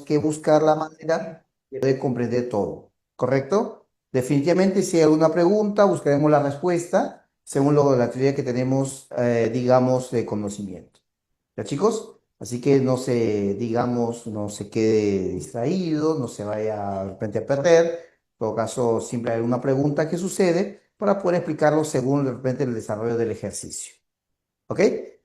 que buscar la manera de comprender todo, ¿correcto? Definitivamente, si hay alguna pregunta, buscaremos la respuesta según la teoría que tenemos, digamos, de conocimiento. ¿Ya, chicos? Así que no se, digamos, no se quede distraído, no se vaya de repente a perder. En todo caso, siempre hay una pregunta que sucede para poder explicarlo según de repente el desarrollo del ejercicio. ¿Ok?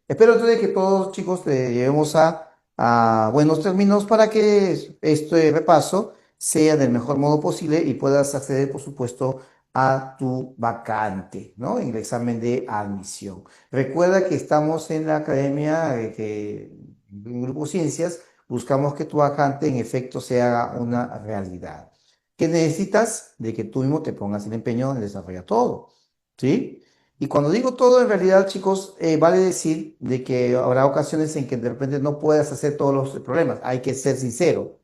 Espero entonces que todos, chicos, te llevemos a buenos términos para que este repaso sea del mejor modo posible y puedas acceder, por supuesto, a tu vacante, ¿no? En el examen de admisión. Recuerda que estamos en la academia, en Grupo Ciencias, buscamos que tu vacante en efecto se haga una realidad. ¿Qué necesitas? De que tú mismo te pongas el empeño en desarrollar todo, ¿sí? Y cuando digo todo, en realidad, chicos, vale decir de que habrá ocasiones en que de repente no puedas hacer todos los problemas. Hay que ser sincero.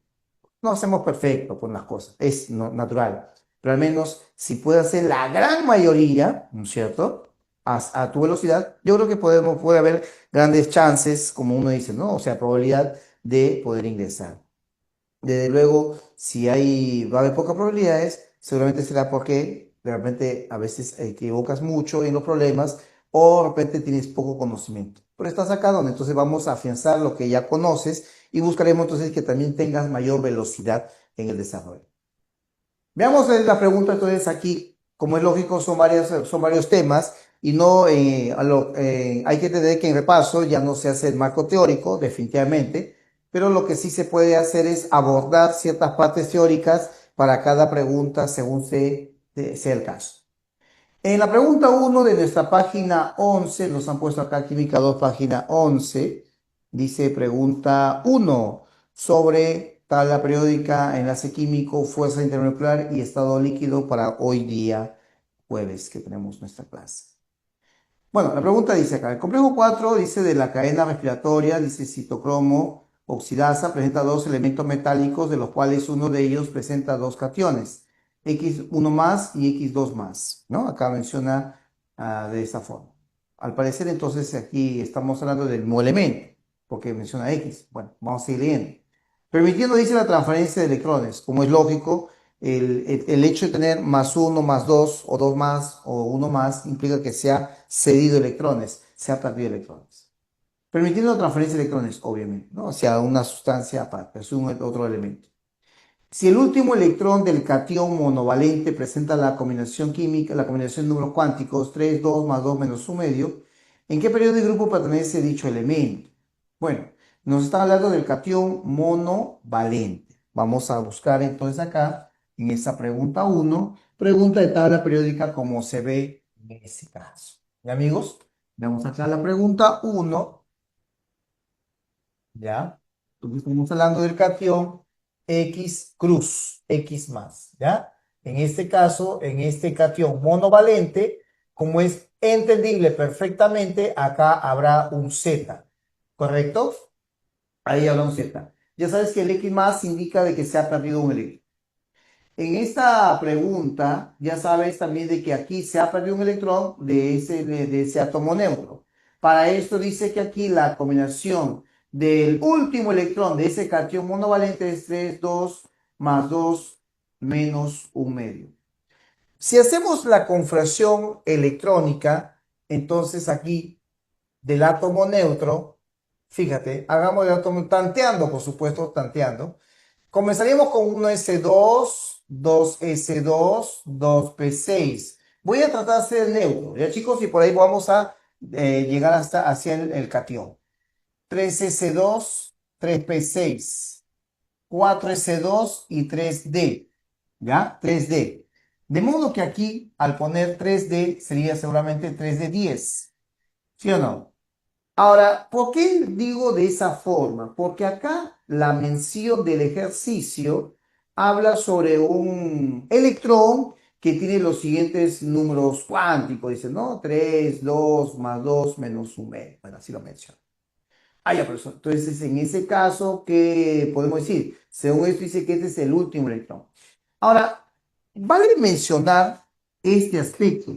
No hacemos perfecto con las cosas, es natural. Pero al menos si puedes hacer la gran mayoría, ¿no es cierto? A tu velocidad, yo creo que puede haber grandes chances, como uno dice, ¿no? O sea, probabilidad de poder ingresar. Desde luego, si va a haber pocas probabilidades, seguramente será porque de repente a veces te equivocas mucho en los problemas o de repente tienes poco conocimiento. Pero estás acá donde entonces vamos a afianzar lo que ya conoces y buscaremos entonces que también tengas mayor velocidad en el desarrollo. Veamos la pregunta entonces aquí, como es lógico, son varios temas y no hay que entender que en repaso ya no se hace el marco teórico, definitivamente, pero lo que sí se puede hacer es abordar ciertas partes teóricas para cada pregunta según sea el caso. En la pregunta uno de nuestra página 11, nos han puesto acá Química 2, página 11, dice pregunta uno sobre tabla periódica, enlace químico, fuerza intermolecular y estado líquido para hoy día, jueves, que tenemos nuestra clase. Bueno, la pregunta dice acá, el complejo 4 dice de la cadena respiratoria, dice citocromo oxidasa, presenta dos elementos metálicos, de los cuales uno de ellos presenta dos cationes, X1 más y X2 más, ¿no? Acá menciona de esta forma. Al parecer, entonces, aquí estamos hablando del mismo elemento, porque menciona X. Bueno, vamos a seguir leyendo. Permitiendo, dice, la transferencia de electrones, como es lógico, el hecho de tener más uno, más dos, o dos más, o uno más, implica que se ha cedido electrones, se ha perdido electrones. Permitiendo la transferencia de electrones, obviamente, ¿no? Hacia una sustancia aparte, es un otro elemento. Si el último electrón del catión monovalente presenta la combinación química, la combinación de números cuánticos 3, 2 más 2 menos 1 medio, ¿en qué periodo de grupo pertenece dicho elemento? Bueno, nos está hablando del catión monovalente. Vamos a buscar entonces acá, en esta pregunta uno, pregunta de tabla periódica como se ve en este caso. ¿Ya, amigos? Vamos acá la pregunta uno. ¿Ya? Entonces estamos hablando del catión X cruz, X más, ¿ya? En este caso, en este catión monovalente, como es entendible perfectamente, acá habrá un Z, ¿correcto? Ahí habrá un Z. Ya sabes que el X más indica de que se ha perdido un electrón. En esta pregunta, ya sabes también de que aquí se ha perdido un electrón de ese átomo neutro. Para esto dice que aquí la combinación del último electrón de ese catión monovalente es 3, 2 más 2 menos un medio. Si hacemos la confracción electrónica, entonces aquí del átomo neutro, fíjate, hagamos el átomo tanteando, por supuesto, tanteando. Comenzaríamos con un S2, 2S2, 2P6. Voy a tratar de hacer el neutro, ¿ya, chicos? Y por ahí vamos a llegar hasta hacia el catión. 3S2, 3P6, 4S2 y 3D, ¿ya? 3D. De modo que aquí, al poner 3D, sería seguramente 3D10, ¿sí o no? Ahora, ¿por qué digo de esa forma? Porque acá la mención del ejercicio habla sobre un electrón que tiene los siguientes números cuánticos. Dice, ¿no? 3, 2 más 2 menos un medio. Bueno, así lo menciona. Ah, ya, profesor. Entonces, en ese caso, ¿qué podemos decir? Según esto dice que este es el último electrón. Ahora, vale mencionar este aspecto.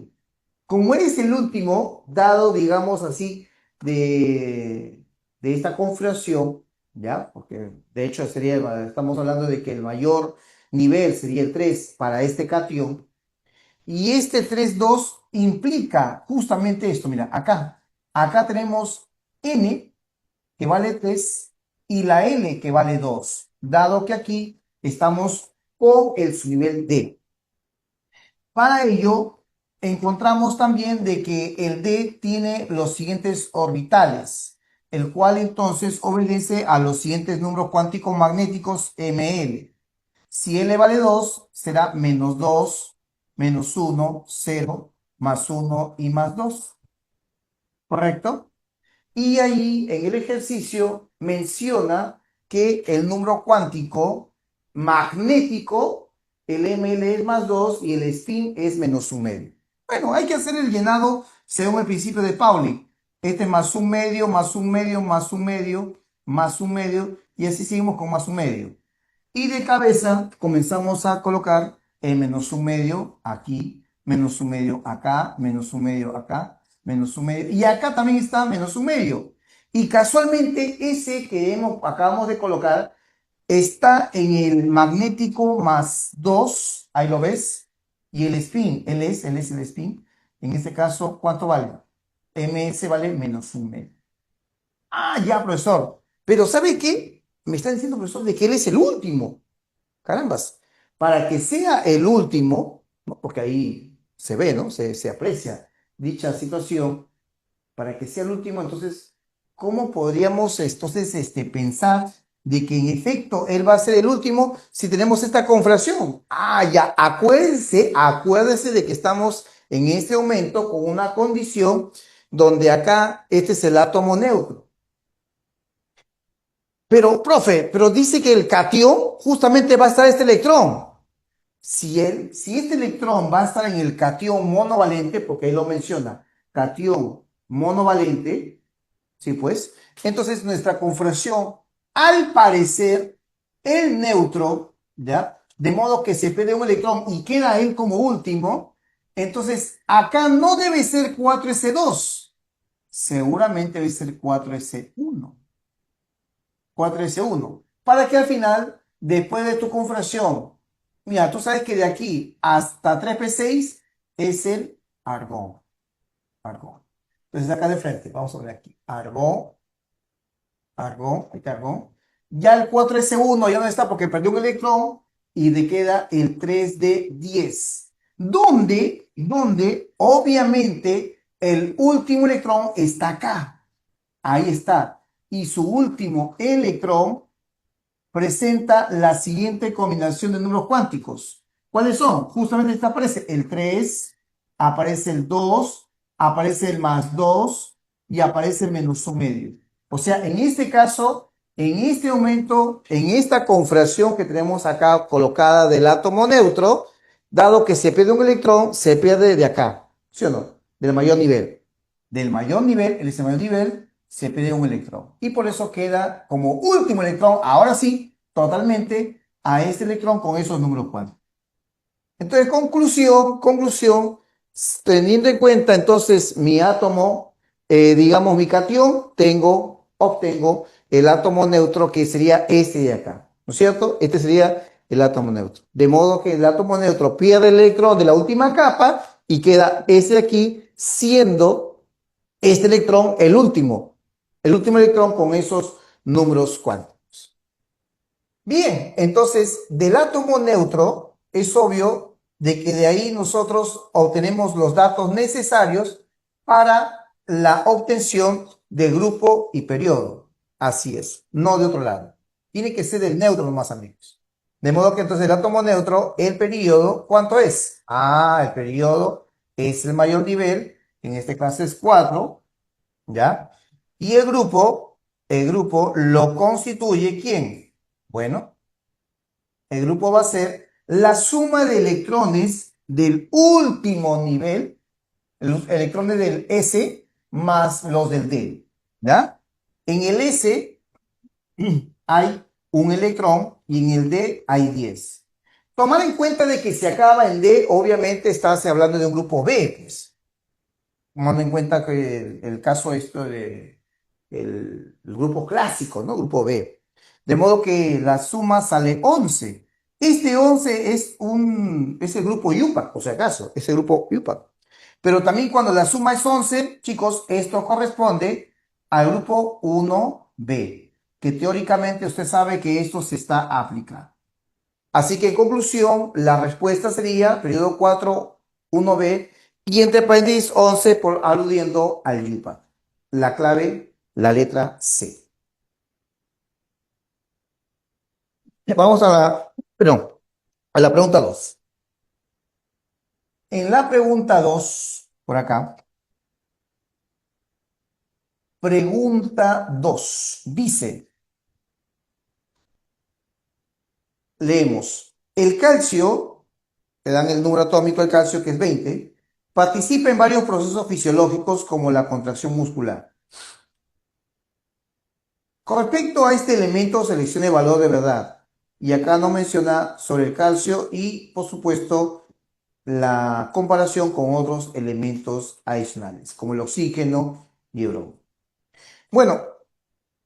Como eres el último, dado, digamos así, de esta configuración, ¿ya? Porque de hecho estamos hablando de que el mayor nivel sería el 3 para este cation. Y este 3,2 implica justamente esto. Mira, acá tenemos N que vale 3 y la N que vale 2, dado que aquí estamos con el subnivel D. Para ello, encontramos también de que el D tiene los siguientes orbitales, el cual entonces obedece a los siguientes números cuánticos magnéticos ml. Si L vale 2, será menos 2, menos 1, 0, más 1 y más 2. ¿Correcto? Y ahí en el ejercicio menciona que el número cuántico magnético, el ML es más 2 y el spin es menos un medio. Bueno, hay que hacer el llenado según el principio de Pauli. Este más un medio, más un medio, más un medio, más un medio, y así seguimos con más un medio. Y de cabeza comenzamos a colocar el menos un medio aquí, menos un medio acá, menos un medio acá, menos un medio. Y acá también está menos un medio. Y casualmente ese que acabamos de colocar está en el magnético más 2, ahí lo ves. Y el spin, él es el spin. En este caso, ¿cuánto vale? MS vale menos un medio. Ah, ya, profesor. Pero ¿sabe qué? Me está diciendo, profesor, de que él es el último. Carambas, para que sea el último, ¿no? Porque ahí se ve, ¿no? Se aprecia dicha situación, para que sea el último, entonces, ¿cómo podríamos entonces pensar de que en efecto él va a ser el último si tenemos esta confracción? Ah, ya, acuérdese de que estamos en este momento con una condición donde acá este es el átomo neutro. Pero, profe, pero dice que el catión justamente va a estar este electrón. Si este electrón va a estar en el catión monovalente, porque ahí lo menciona, catión monovalente, ¿sí pues? Entonces nuestra confracción, al parecer, el neutro, ¿ya? De modo que se pierde un electrón y queda él como último, entonces acá no debe ser 4s2, seguramente debe ser 4s1. 4s1, para que al final, después de tu confracción, mira, tú sabes que de aquí hasta 3p6 es el argón, argón. Entonces acá de frente, vamos a ver aquí, argón, argón, aquí argón. Ya el 4s1 ya no está porque perdió un electrón y le queda el 3d10, donde obviamente el último electrón está acá, ahí está, y su último electrón presenta la siguiente combinación de números cuánticos. ¿Cuáles son? Justamente esta aparece el 3, aparece el 2, aparece el más 2 y aparece el menos un medio. O sea, en este caso, en este momento, en esta confracción que tenemos acá colocada del átomo neutro, dado que se pierde un electrón, se pierde de acá, ¿sí o no? Del mayor nivel. Del mayor nivel, el ese mayor nivel, se pierde un electrón. Y por eso queda como último electrón, ahora sí, totalmente, a este electrón con esos números cuánticos. Entonces, conclusión, teniendo en cuenta entonces mi átomo, digamos mi catión, obtengo el átomo neutro que sería este de acá, ¿no es cierto? Este sería el átomo neutro. De modo que el átomo neutro pierde el electrón de la última capa y queda ese de aquí siendo este electrón el último electrón con esos números cuánticos. Bien, entonces del átomo neutro es obvio de que de ahí nosotros obtenemos los datos necesarios para la obtención de grupo y periodo. Así es, no de otro lado. Tiene que ser del neutro nomás, amigos. De modo que entonces el átomo neutro, el periodo, ¿cuánto es? Ah, el periodo es el mayor nivel, en este caso es 4, ¿ya? Y el grupo lo constituye ¿quién? Bueno, el grupo va a ser la suma de electrones del último nivel, los electrones del S más los del D, ¿ya? En el S hay un electrón y en el D hay 10. Tomar en cuenta de que se acaba en D, obviamente estás hablando de un grupo B, pues. Tomando en cuenta que el caso esto de el grupo clásico, ¿no? Grupo B. De modo que la suma sale 11. Este 11 es el grupo IUPAC, por si acaso, es el grupo IUPAC. Pero también cuando la suma es 11, chicos, esto corresponde al grupo 1B, que teóricamente usted sabe que esto se está aplicando. Así que en conclusión, la respuesta sería periodo 4, 1B, y entre paréntesis 11 por aludiendo al IUPAC. La clave, la letra C. Vamos perdón, a la pregunta 2. En la pregunta 2, por acá, pregunta 2 dice, leemos, el calcio, te dan el número atómico del calcio que es 20, participa en varios procesos fisiológicos como la contracción muscular. Con respecto a este elemento, seleccione valor de verdad. Y acá no menciona sobre el calcio y, por supuesto, la comparación con otros elementos adicionales, como el oxígeno y el bromo. Bueno,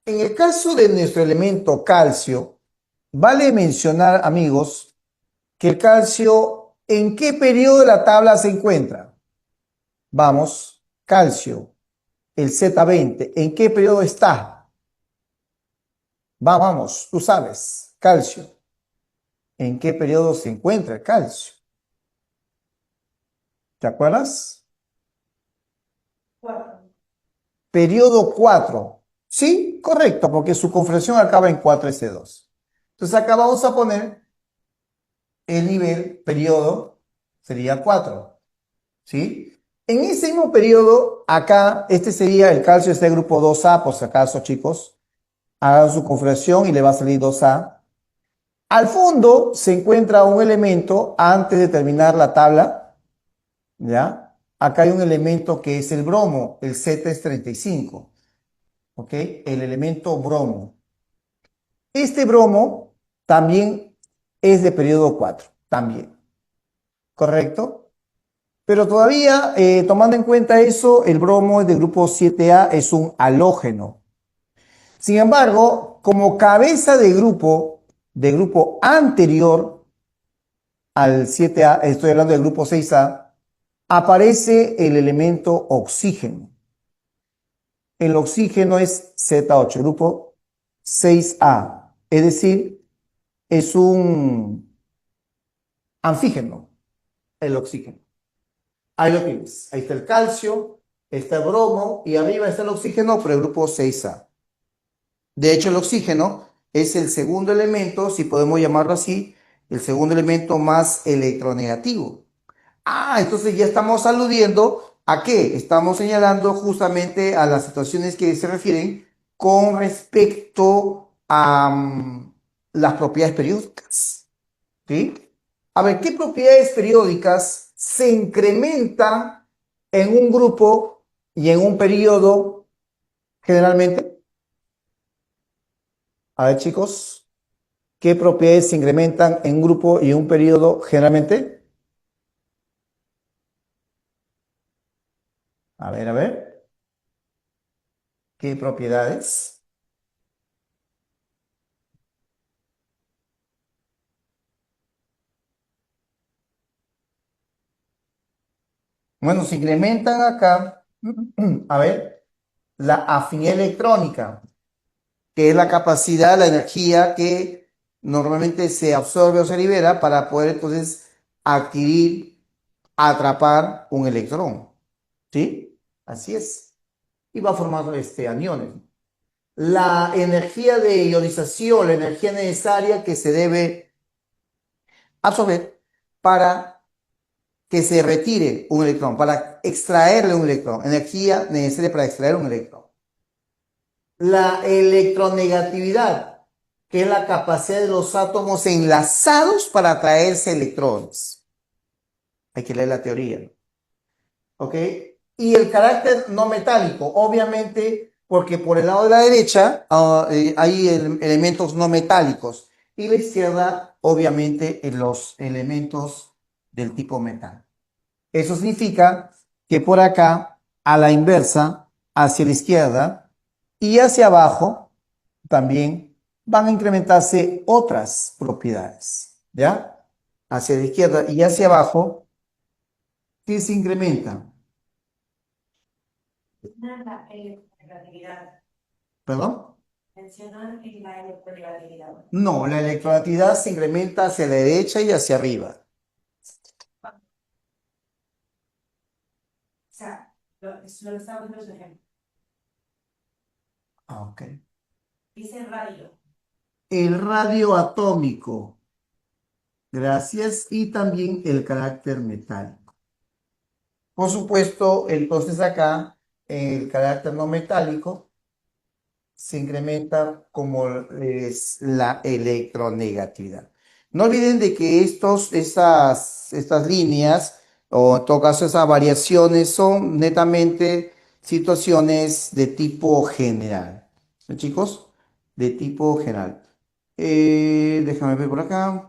en el caso de nuestro elemento calcio, vale mencionar, amigos, que el calcio, ¿en qué periodo de la tabla se encuentra? Vamos, calcio, el Z20, ¿en qué periodo está? Vamos, tú sabes, calcio, ¿en qué periodo se encuentra el calcio? ¿Te acuerdas? Periodo 4. Sí, correcto, porque su configuración acaba en 4S2. Entonces acá vamos a poner el nivel, periodo, sería 4. ¿Sí? En ese mismo periodo, acá, este sería el calcio, este grupo 2A, por si acaso, chicos. Hagan su configuración y le va a salir 2A. Al fondo se encuentra un elemento, antes de terminar la tabla, ¿ya? Acá hay un elemento que es el bromo, el Z35. ¿Ok? El elemento bromo. Este bromo también es de periodo 4, también, ¿correcto? Pero todavía, tomando en cuenta eso, el bromo es de grupo 7A, es un halógeno. Sin embargo, como cabeza de grupo anterior al 7A, estoy hablando del grupo 6A, aparece el elemento oxígeno. El oxígeno es Z8, grupo 6A, es decir, es un anfígeno, el oxígeno. Ahí lo tienes. Ahí está el calcio, está el bromo y arriba está el oxígeno por el grupo 6A. De hecho, el oxígeno es el segundo elemento, si podemos llamarlo así, el segundo elemento más electronegativo. Ah, entonces ya estamos aludiendo a qué? Estamos señalando justamente a las situaciones que se refieren con respecto a las propiedades periódicas. ¿Sí? A ver, ¿qué propiedades periódicas se incrementan en un grupo y en un periodo generalmente? A ver, chicos, ¿qué propiedades se incrementan en un grupo y en un periodo generalmente? A ver, ¿qué propiedades? Bueno, se incrementan acá, a ver, la afinidad electrónica, que es la capacidad, la energía que normalmente se absorbe o se libera para poder entonces adquirir, atrapar un electrón. ¿Sí? Así es. Y va a formar aniones. La energía de ionización, la energía necesaria que se debe absorber para que se retire un electrón, para extraerle un electrón, energía necesaria para extraer un electrón. La electronegatividad, que es la capacidad de los átomos enlazados para atraerse electrones. Hay que leer la teoría, ¿no? ¿Ok? Y el carácter no metálico, obviamente, porque por el lado de la derecha hay elementos no metálicos y la izquierda, obviamente, en los elementos del tipo metal. Eso significa que por acá, a la inversa, hacia la izquierda y hacia abajo, también van a incrementarse otras propiedades, ¿ya? Hacia la izquierda y hacia abajo, ¿qué se incrementa? La electronegatividad. ¿Perdón? Mencionan en la electronegatividad. No, la electronegatividad se incrementa hacia la derecha y hacia arriba. O sea, lo estaba poniendo su ejemplo. Ah, ok. Dice radio. El radio atómico, gracias, y también el carácter metálico. Por supuesto, entonces acá el carácter no metálico se incrementa como es la electronegatividad. No olviden de que estas líneas, o en todo caso esas variaciones, son netamente situaciones de tipo general. ¿Sí, chicos? De tipo general. Déjame ver por acá.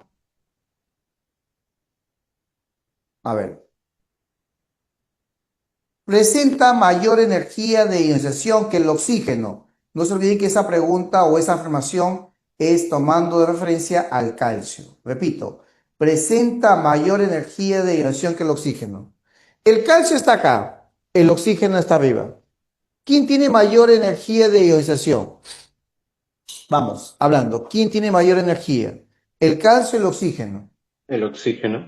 A ver. Presenta mayor energía de ionización que el oxígeno. No se olviden que esa pregunta o esa afirmación es tomando de referencia al calcio. Repito, presenta mayor energía de ionización que el oxígeno. El calcio está acá, el oxígeno está arriba. ¿Quién tiene mayor energía de ionización? Vamos, hablando. ¿Quién tiene mayor energía? ¿El calcio o el oxígeno? El oxígeno.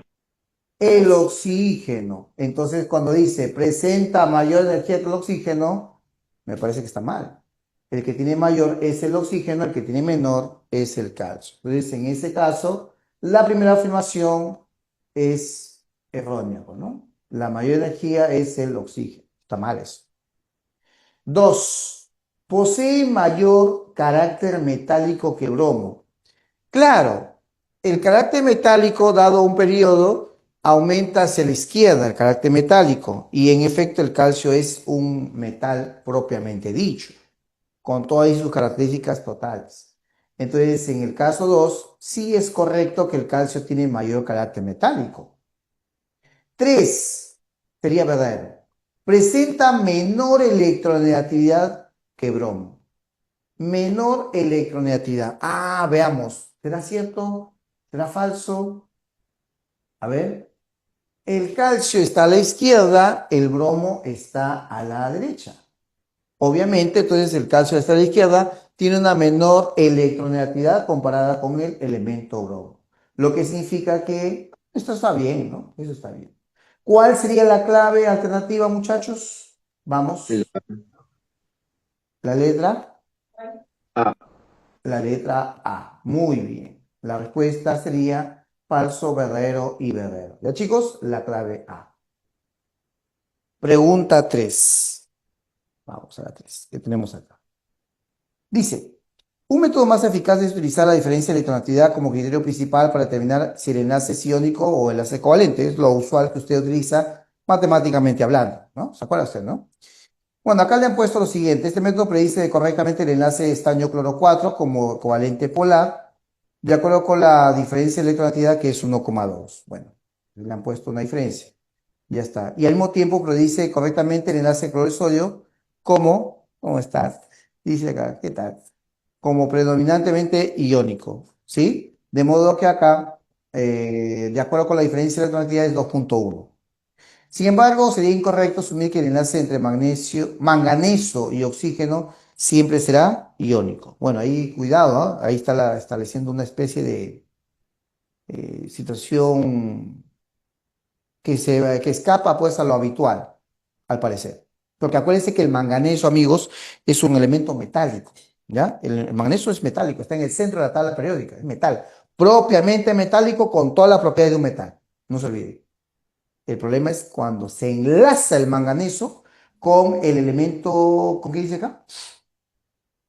El oxígeno. Entonces, cuando dice presenta mayor energía que el oxígeno, me parece que está mal. El que tiene mayor es el oxígeno, el que tiene menor es el calcio. Entonces, en ese caso, la primera afirmación es errónea, ¿no? La mayor energía es el oxígeno. Está mal eso. Dos, posee mayor carácter metálico que bromo. Claro, el carácter metálico dado un periodo aumenta hacia la izquierda el carácter metálico y en efecto el calcio es un metal propiamente dicho, con todas sus características totales. Entonces, en el caso 2, sí es correcto que el calcio tiene mayor carácter metálico. 3, sería verdadero. Presenta menor electronegatividad que bromo. Menor electronegatividad. Ah, veamos. ¿Será cierto? ¿Será falso? A ver. El calcio está a la izquierda, el bromo está a la derecha. Obviamente, entonces el calcio está a la izquierda, tiene una menor electronegatividad comparada con el elemento bromo. Lo que significa que esto está bien, ¿no? Eso está bien. ¿Cuál sería la clave alternativa, muchachos? Vamos. La La letra. A. La letra A. Muy bien. La respuesta sería falso, verdadero y verdadero. Ya chicos, la clave A. Pregunta 3. Vamos a la 3. ¿Qué tenemos acá? Dice, un método más eficaz es utilizar la diferencia de electronegatividad como criterio principal para determinar si el enlace es iónico o enlace covalente. Es lo usual que usted utiliza matemáticamente hablando, ¿no? ¿Se acuerda usted, no? Bueno, acá le han puesto lo siguiente. Este método predice correctamente el enlace de estaño cloro 4 como covalente polar, de acuerdo con la diferencia de electronegatividad que es 1,2. Bueno, le han puesto una diferencia. Ya está. Y al mismo tiempo predice correctamente el enlace de cloro de sodio como, ¿cómo estás? Dice acá, ¿qué tal? Como predominantemente iónico, ¿sí? De modo que acá, de acuerdo con la diferencia de electronegatividad, es 2,1. Sin embargo, sería incorrecto asumir que el enlace entre manganeso y oxígeno siempre será iónico. Bueno, ahí cuidado, ¿no? Ahí está estableciendo una especie de situación que escapa pues a lo habitual, al parecer. Porque acuérdense que el manganeso, amigos, es un elemento metálico, ¿ya? El manganeso es metálico, está en el centro de la tabla periódica, es metal, propiamente metálico con toda la propiedad de un metal, no se olvide. El problema es cuando se enlaza el manganeso con el elemento, ¿con qué dice acá?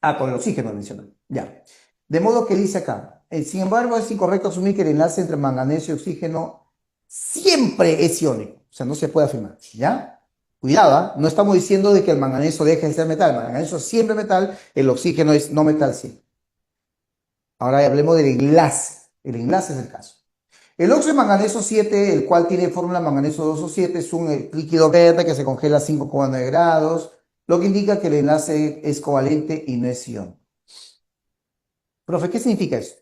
Ah, con el oxígeno mencionado. Ya. De modo que dice acá, sin embargo, es incorrecto asumir que el enlace entre manganeso y oxígeno siempre es iónico. O sea, no se puede afirmar. ¿Ya? Cuidado, ¿ah? No estamos diciendo de que el manganeso deje de ser metal. El manganeso es siempre metal, el oxígeno es no metal siempre. Ahora hablemos del enlace. El enlace es el caso. El óxido de manganeso 7, el cual tiene fórmula manganeso 2O7, es un líquido verde que se congela a 5,9 grados, lo que indica que el enlace es covalente y no es ión. Profe, ¿qué significa eso?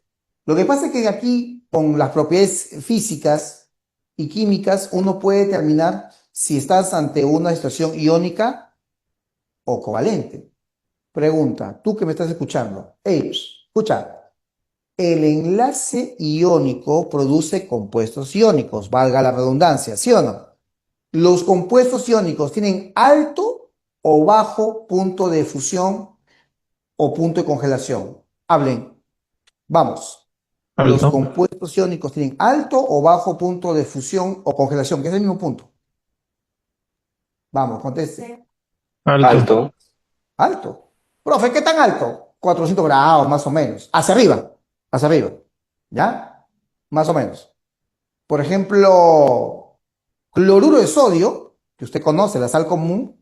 Lo que pasa es que aquí, con las propiedades físicas y químicas, uno puede determinar si estás ante una situación iónica o covalente. Pregunta, tú que me estás escuchando. Hey, escucha, el enlace iónico produce compuestos iónicos, valga la redundancia, ¿sí o no? Los compuestos iónicos tienen alto o bajo punto de fusión o punto de congelación. Hablen, vamos. Los Alto. compuestos iónicos tienen alto o bajo punto de fusión o congelación, que es el mismo punto. Vamos, conteste. Alto. Alto. Alto. Profe, ¿qué tan alto? 400 grados, más o menos. Hacia arriba. Hacia arriba. ¿Ya? Más o menos. Por ejemplo, cloruro de sodio, que usted conoce, la sal común,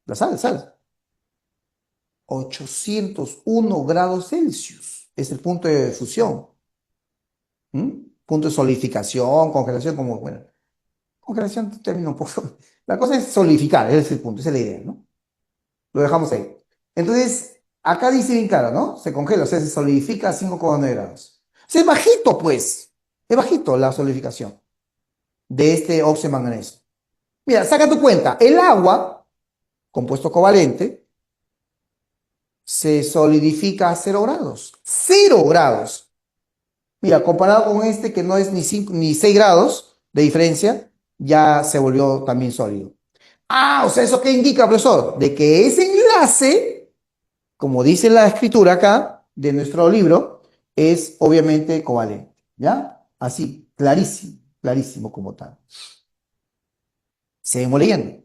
la sal. 801 grados Celsius es el punto de fusión. ¿Mm? Punto de solidificación, congelación, como, bueno, congelación termina un poco. La cosa es solidificar, ese es el punto, esa es la idea, ¿no? Lo dejamos ahí. Entonces, acá dice bien claro, ¿no? Se congela, o sea, se solidifica a 5,9 grados. O sea, es bajito, pues. Es bajito la solidificación de este óxido de manganeso. Mira, saca tu cuenta. El agua, compuesto covalente, se solidifica a 0 grados. 0 grados. Mira, comparado con este que no es ni 5 ni 6 grados de diferencia, ya se volvió también sólido. Ah, o sea, ¿eso qué indica, profesor? De que ese enlace, como dice la escritura acá de nuestro libro, es obviamente covalente. ¿Ya? Así, clarísimo, clarísimo como tal. Seguimos leyendo.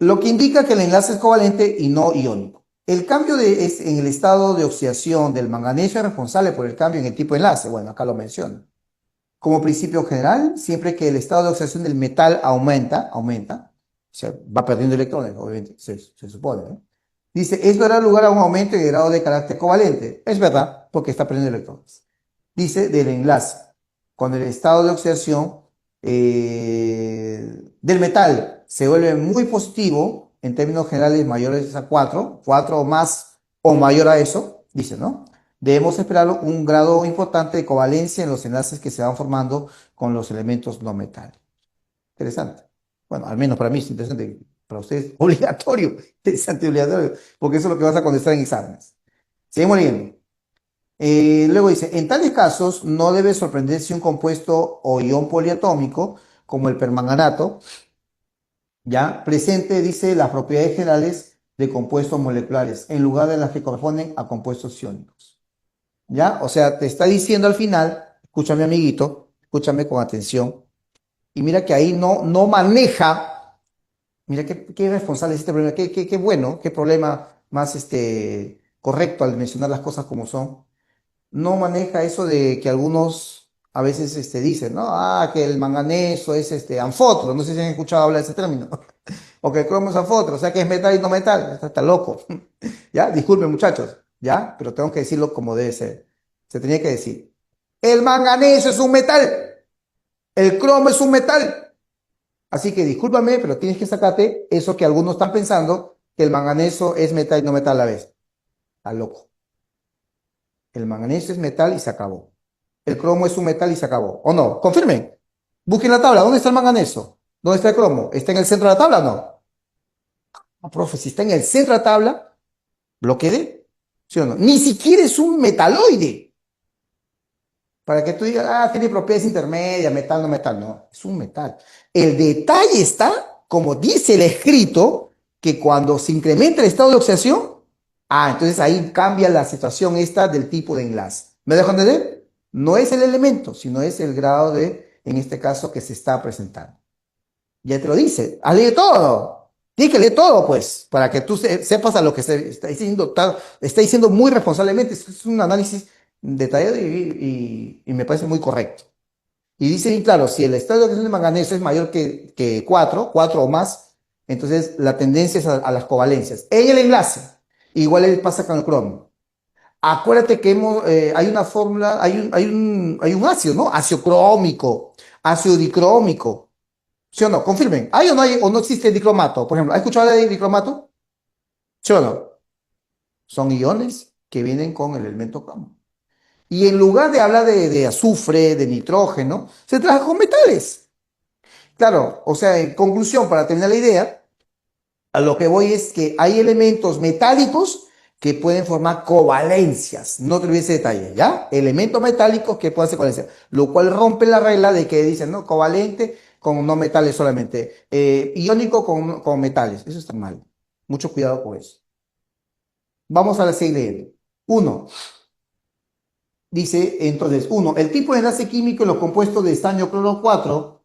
Lo que indica que el enlace es covalente y no iónico. El cambio en el estado de oxidación del manganeso es responsable por el cambio en el tipo de enlace. Bueno, acá lo menciona. Como principio general, siempre que el estado de oxidación del metal aumenta, o sea, va perdiendo electrones, obviamente, se supone, ¿no? Dice, esto dará lugar a un aumento de grado de carácter covalente. Es verdad, porque está perdiendo electrones. Dice del enlace. Cuando el estado de oxidación del metal se vuelve muy positivo, en términos generales mayores a 4 o más o mayor a eso, dice, ¿no? Debemos esperar un grado importante de covalencia en los enlaces que se van formando con los elementos no metálicos. Interesante. Bueno, al menos para mí es interesante. Para ustedes, obligatorio. Interesante, obligatorio. Porque eso es lo que vas a contestar en exámenes. Seguimos leyendo. Luego dice, en tales casos no debe sorprender si un compuesto o ion poliatómico, como el permanganato, ya presente, dice, las propiedades generales de compuestos moleculares, en lugar de las que corresponden a compuestos iónicos. ¿Ya? O sea, te está diciendo al final, escúchame amiguito, escúchame con atención, y mira que ahí no maneja, mira qué responsable es este problema, qué bueno, qué problema más correcto al mencionar las cosas como son. No maneja eso de que algunos a veces dicen, ¿no? Ah, que el manganeso es anfotro, no sé si han escuchado hablar de ese término, o que el cromo es anfotro, o sea que es metal y no metal, está loco. ¿Ya? Disculpen muchachos, ¿ya? Pero tengo que decirlo como debe ser. Se tenía que decir, el manganeso es un metal, el cromo es un metal. Así que discúlpame, pero tienes que sacarte eso que algunos están pensando, que el manganeso es metal y no metal a la vez. Está loco. El manganeso es metal y se acabó. El cromo es un metal y se acabó. ¿O no? Confirmen. Busquen la tabla. ¿Dónde está el manganeso? ¿Dónde está el cromo? ¿Está en el centro de la tabla o no? No, profe, si está en el centro de la tabla, bloque D. ¿Sí o no? Ni siquiera es un metaloide. Para que tú digas, ah, tiene propiedades intermedias, metal, no metal. No, es un metal. El detalle está, como dice el escrito, que cuando se incrementa el estado de oxidación, entonces ahí cambia la situación esta del tipo de enlace. ¿Me dejo entender? No es el elemento, sino es el grado en este caso, que se está presentando. Ya te lo dice, has leído todo. Tienes que leer todo, pues, para que tú sepas a lo que se está diciendo. Está diciendo muy responsablemente. Es un análisis detallado y me parece muy correcto. Y dice bien claro, si el estado de oxidación de manganeso es mayor que 4 o más, entonces la tendencia es a las covalencias. En el enlace, igual pasa con el cromo. Acuérdate que hay una fórmula, hay un ácido, ¿no? Ácido crómico, ácido dicrómico. ¿Sí o no? Confirmen. ¿Hay o no hay o no existe el dicromato? Por ejemplo, ¿has escuchado de dicromato? ¿Sí o no? Son iones que vienen con el elemento cromo. Y en lugar de hablar de azufre, de nitrógeno, se trabaja con metales. Claro, o sea, en conclusión, para terminar la idea, a lo que voy es que hay elementos metálicos que pueden formar covalencias. No te olvides ese detalle, ¿ya? Elementos metálicos que pueden hacer covalencias, lo cual rompe la regla de que dicen, ¿no? Covalente con no metales solamente, iónico con metales. Eso está mal. Mucho cuidado con eso. Vamos a la siguiente. Uno, dice entonces, uno, el tipo de enlace químico en los compuestos de estaño cloro 4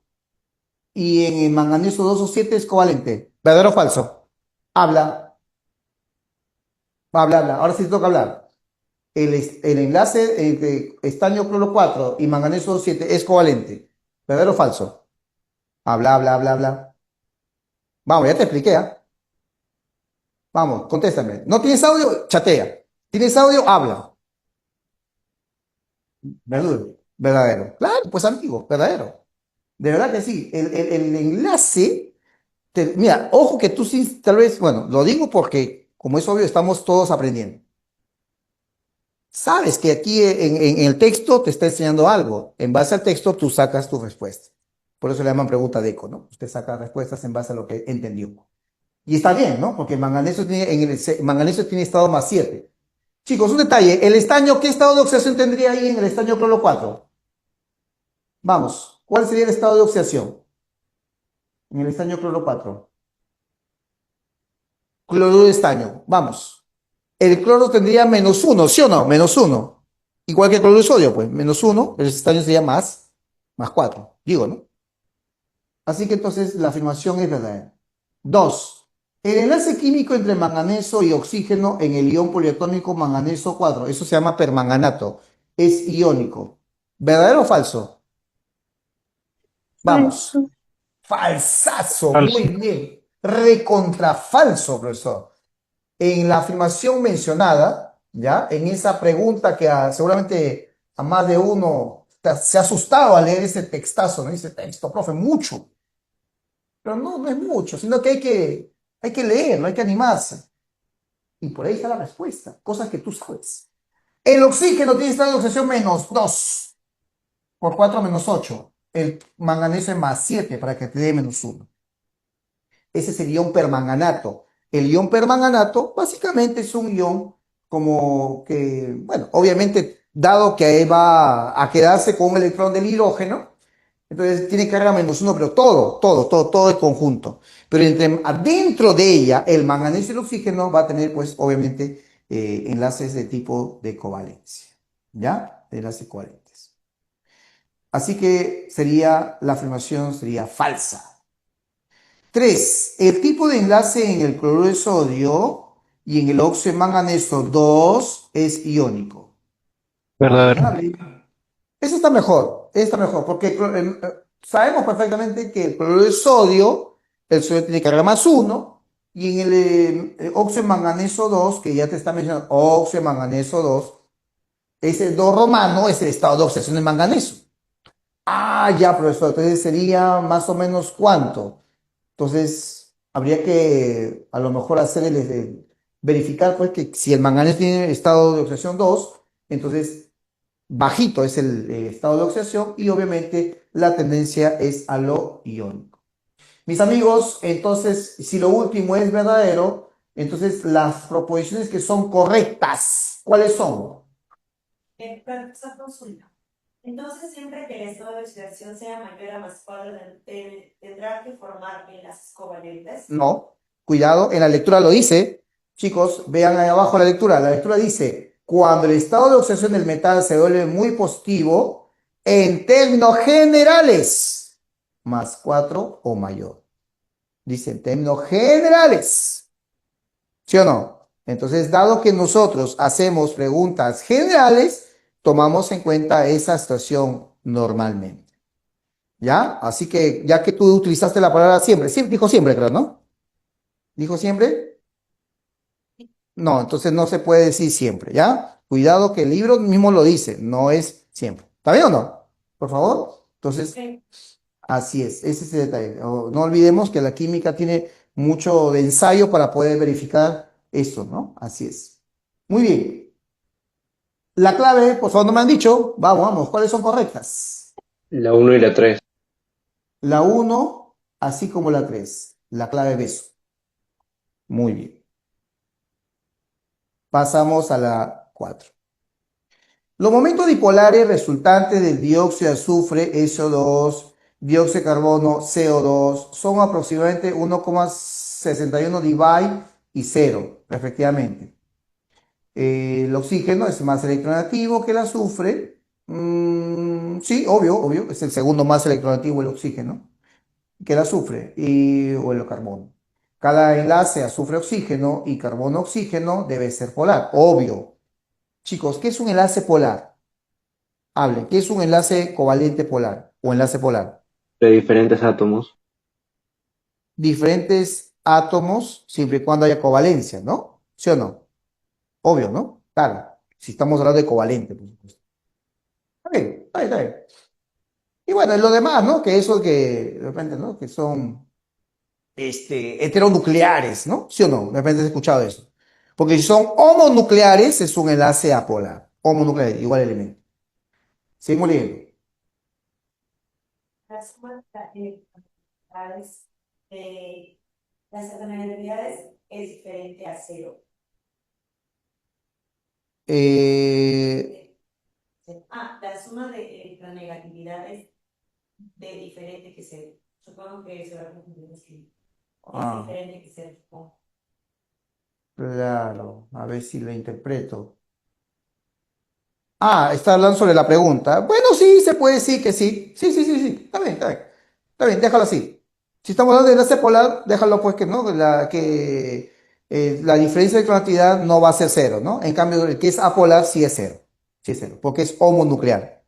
y en el manganeso 2 o 7 es covalente. ¿Verdadero o falso? Habla, habla. Ahora sí te toca hablar. El enlace entre estaño cloro 4 y manganeso 7 es covalente. ¿Verdadero o falso? Habla. Vamos, ya te expliqué, ¿ah? Vamos, contéstame. ¿No tienes audio? Chatea. ¿Tienes audio? Habla. Verdadero. Claro, pues amigo, verdadero. De verdad que sí. El enlace, mira, ojo que tú sí, tal vez, bueno, lo digo porque, como es obvio, estamos todos aprendiendo. Sabes que aquí en el texto te está enseñando algo. En base al texto tú sacas tu respuesta. Por eso le llaman pregunta de eco, ¿no? Usted saca respuestas en base a lo que entendió. Y está bien, ¿no? Porque el manganeso tiene, manganeso tiene estado más 7. Chicos, un detalle. El estaño, ¿qué estado de oxidación tendría ahí en el estaño cloro 4? Vamos, ¿cuál sería el estado de oxidación en el estaño cloro 4? Cloruro de estaño. Vamos. El cloro tendría -1, ¿sí o no? -1. Igual que el cloruro de sodio, pues. -1, el estaño sería más 4. Digo, ¿no? Así que entonces la afirmación es verdadera. Dos, el enlace químico entre manganeso y oxígeno en el ion poliatómico manganeso 4, eso se llama permanganato, es iónico. ¿Verdadero o falso? Vamos. Falso. Falsazo, muy Falso. bien. Recontrafalso, profesor. En la afirmación mencionada, ¿ya? En esa pregunta que seguramente a más de uno se ha asustado al leer ese textazo, ¿no? Dice texto, profe, mucho. Pero no, no es mucho, sino que hay que leerlo, hay que animarse. Y por ahí está la respuesta, cosas que tú sabes. El oxígeno tiene estado de oxidación -2 por 4 -8. El manganeso es +7 para que te dé -1. Ese es el ion permanganato. El ion permanganato básicamente es un ion como que, bueno, obviamente, dado que va a quedarse con un electrón del hidrógeno, entonces tiene carga -1, pero todo el conjunto. Pero adentro de ella, el manganeso y el oxígeno va a tener, pues, obviamente, enlaces de tipo de covalencia. ¿Ya? Enlaces covalentes. Así que la afirmación sería falsa. 3. El tipo de enlace en el cloruro de sodio y en el óxido de manganeso 2 es iónico. Verdadero. Eso está mejor, porque sabemos perfectamente que el cloruro de sodio, el sodio tiene carga +1, y en el óxido de manganeso 2, que ya te está mencionando, óxido de manganeso 2, ese 2 romano es el estado de oxidación del manganeso. Ah, ya, profesor, entonces sería más o menos ¿cuánto? Entonces, habría que a lo mejor verificar pues que si el manganeso tiene estado de oxidación 2, entonces bajito es el estado de oxidación y obviamente la tendencia es a lo iónico. Mis amigos, entonces, si lo último es verdadero, entonces las proposiciones que son correctas, ¿cuáles son? Esa consulta. Entonces, siempre que el estado de oxidación sea mayor a +4, tendrá que formar enlaces covalentes. No, cuidado, en la lectura lo dice. Chicos, vean ahí abajo la lectura. La lectura dice, cuando el estado de oxidación del metal se vuelve muy positivo, en términos generales, +4 o mayor. Dice en términos generales. ¿Sí o no? Entonces, dado que nosotros hacemos preguntas generales, tomamos en cuenta esa situación normalmente. ¿Ya? Así que, ya que tú utilizaste la palabra siempre, dijo siempre, creo, ¿no? ¿Dijo siempre? No, entonces no se puede decir siempre, ¿ya? Cuidado que el libro mismo lo dice, no es siempre. ¿Está bien o no? Por favor. Entonces, Ok. así es, ese es el detalle. No olvidemos que la química tiene mucho de ensayo para poder verificar esto, ¿no? Así es. Muy bien. La clave, por favor, no me han dicho. Vamos, ¿cuáles son correctas? La 1 y la 3. La uno, así como la 3. La clave beso. Muy bien. Pasamos a la 4. Los momentos dipolares resultantes del dióxido de azufre, SO2, dióxido de carbono, CO2, son aproximadamente 1,61 divide y 0, respectivamente. El oxígeno es más electronegativo que el azufre. Sí, obvio, es el segundo más electronegativo el oxígeno que el azufre o el carbono. Cada enlace azufre-oxígeno y carbono-oxígeno debe ser polar, obvio. Chicos, ¿qué es un enlace polar? Hablen, ¿qué es un enlace covalente polar o enlace polar? De diferentes átomos. Diferentes átomos siempre y cuando haya covalencia, ¿no? ¿Sí o no? Obvio, ¿no? Claro, si estamos hablando de covalente, por supuesto. Está bien, está bien, está bien. Y bueno, lo demás, ¿no? Que eso que de repente, ¿no? Que son heteronucleares, ¿no? ¿Sí o no? De repente has escuchado eso. Porque si son homonucleares, es un enlace apolar. Homonuclear, igual elemento. Seguimos leyendo. La suma de las electronegatividades de las electronegatividades es diferente a cero. Eh, La suma de electronegatividades de diferente que cero. Supongo que eso lo confundimos aquí. Es ah, diferente que cero, supongo. claro, a ver si lo interpreto. Ah, está hablando sobre la pregunta. Bueno, sí, se puede decir que sí. Sí, sí, sí, sí. Está bien, está bien. Está bien, déjalo así. Si estamos hablando de enlace polar, déjalo pues que no, la diferencia de conectividad no va a ser cero, ¿no? En cambio, el que es apolar sí es cero. Sí es cero, porque es homonuclear.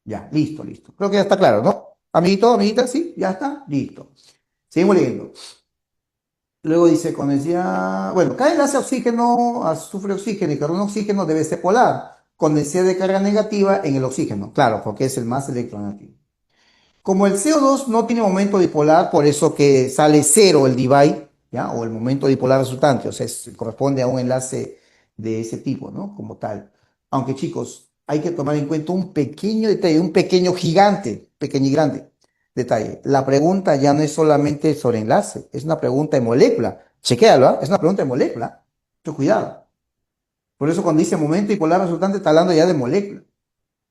Ya, listo, listo. Creo que ya está claro, ¿no? Amiguito, amiguita, sí, ya está, listo. Seguimos leyendo. Luego dice, cuando decía, bueno, cada enlace oxígeno, azufre oxígeno y carbono oxígeno debe ser polar, con densidad de carga negativa en el oxígeno, claro, porque es el más electronegativo. Como el CO2 no tiene momento dipolar, por eso que sale cero el divide, ¿ya? O el momento dipolar resultante, o sea, corresponde a un enlace de ese tipo, ¿no? Como tal. Aunque chicos, hay que tomar en cuenta un pequeño detalle, un pequeño gigante, pequeño y grande detalle. La pregunta ya no es solamente sobre enlace, es una pregunta de molécula. Chequéalo, ¿ah? Es una pregunta de molécula. Mucho cuidado. Por eso cuando dice momento dipolar resultante, está hablando ya de molécula.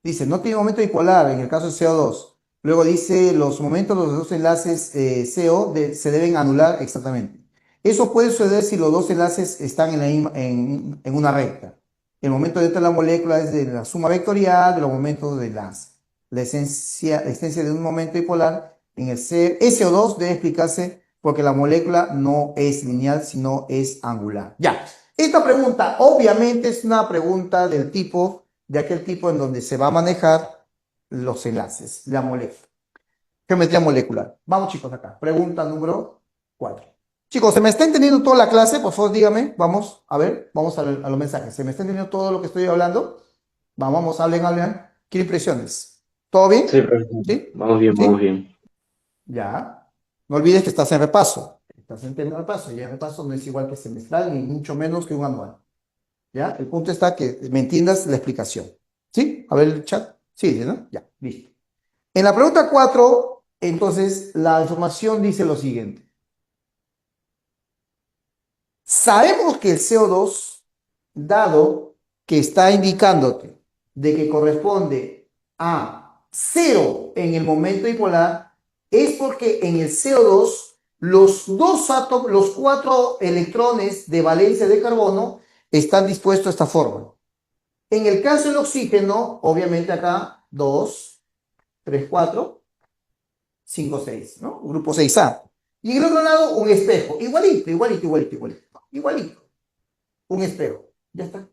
Dice, no tiene momento dipolar en el caso de CO2. Luego dice, los momentos de los dos enlaces se deben anular exactamente. Eso puede suceder si los dos enlaces están en una recta. El momento de la molécula es de la suma vectorial de los momentos de enlace. La esencia de un momento dipolar en el SO2 debe explicarse porque la molécula no es lineal, sino es angular. Ya, esta pregunta obviamente es una pregunta del tipo de aquel tipo en donde se va a manejar los enlaces, la molécula. Geometría molecular. Vamos chicos acá. Pregunta número 4. Chicos, ¿se me está entendiendo toda la clase? Por favor, dígame. Vamos, a ver, vamos a los mensajes. ¿Se me está entendiendo todo lo que estoy hablando? Vamos, hablen, hablen. ¿Qué impresiones? ¿Todo bien? Sí, profesor. ¿Sí? Vamos bien, vamos ¿Sí? bien. Ya. No olvides que estás en repaso. Estás en pleno repaso. Y el repaso no es igual que semestral, ni mucho menos que un anual. ¿Ya? El punto está que me entiendas la explicación. ¿Sí? A ver el chat. Sí, ¿no? Ya, listo. En la pregunta 4, entonces, la información dice lo siguiente. Sabemos que el CO2, dado que está indicándote de que corresponde a cero en el momento dipolar, es porque en el CO2 los dos átomos, los cuatro electrones de valencia de carbono están dispuestos de esta forma. En el caso del oxígeno, obviamente acá 2, 3, 4, 5, 6, ¿no? Grupo 6A. Y en el otro lado, un espejo. Igualito, igualito, igualito, igualito. Igualito. Un espejo. Ya está.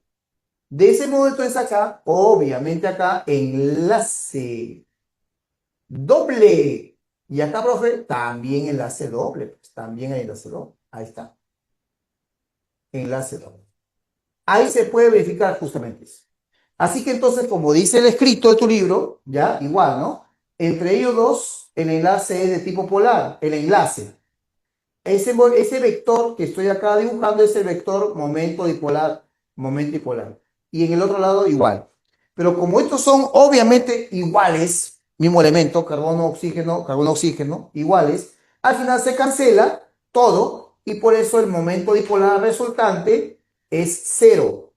De ese modo, entonces acá, obviamente acá, enlace doble. Y acá, profe, también enlace doble. Pues, también hay enlace doble. Ahí está. Enlace doble. Ahí se puede verificar justamente eso. Así que entonces, como dice el escrito de tu libro, ya, igual, ¿no? Entre ellos dos, el enlace es de tipo polar, el enlace. Ese vector que estoy acá dibujando es el vector momento dipolar, momento dipolar. y en el otro lado igual. Pero como estos son obviamente iguales, mismo elemento, carbono, oxígeno, iguales, al final se cancela todo y por eso el momento dipolar resultante es cero.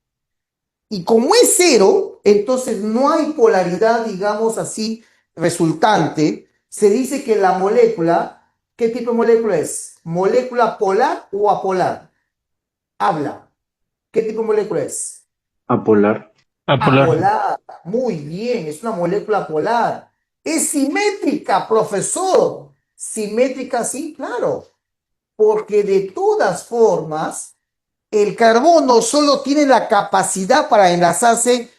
Y como es cero, entonces no hay polaridad, digamos así, resultante. Se dice que la molécula, ¿qué tipo de molécula es? ¿Molécula polar o apolar? Habla. ¿Qué tipo de molécula es? Apolar. Apolar. Apolar. Muy bien, es una molécula polar. Es simétrica, profesor. Simétrica, sí, claro. Porque de todas formas, el carbono solo tiene la capacidad para enlazarse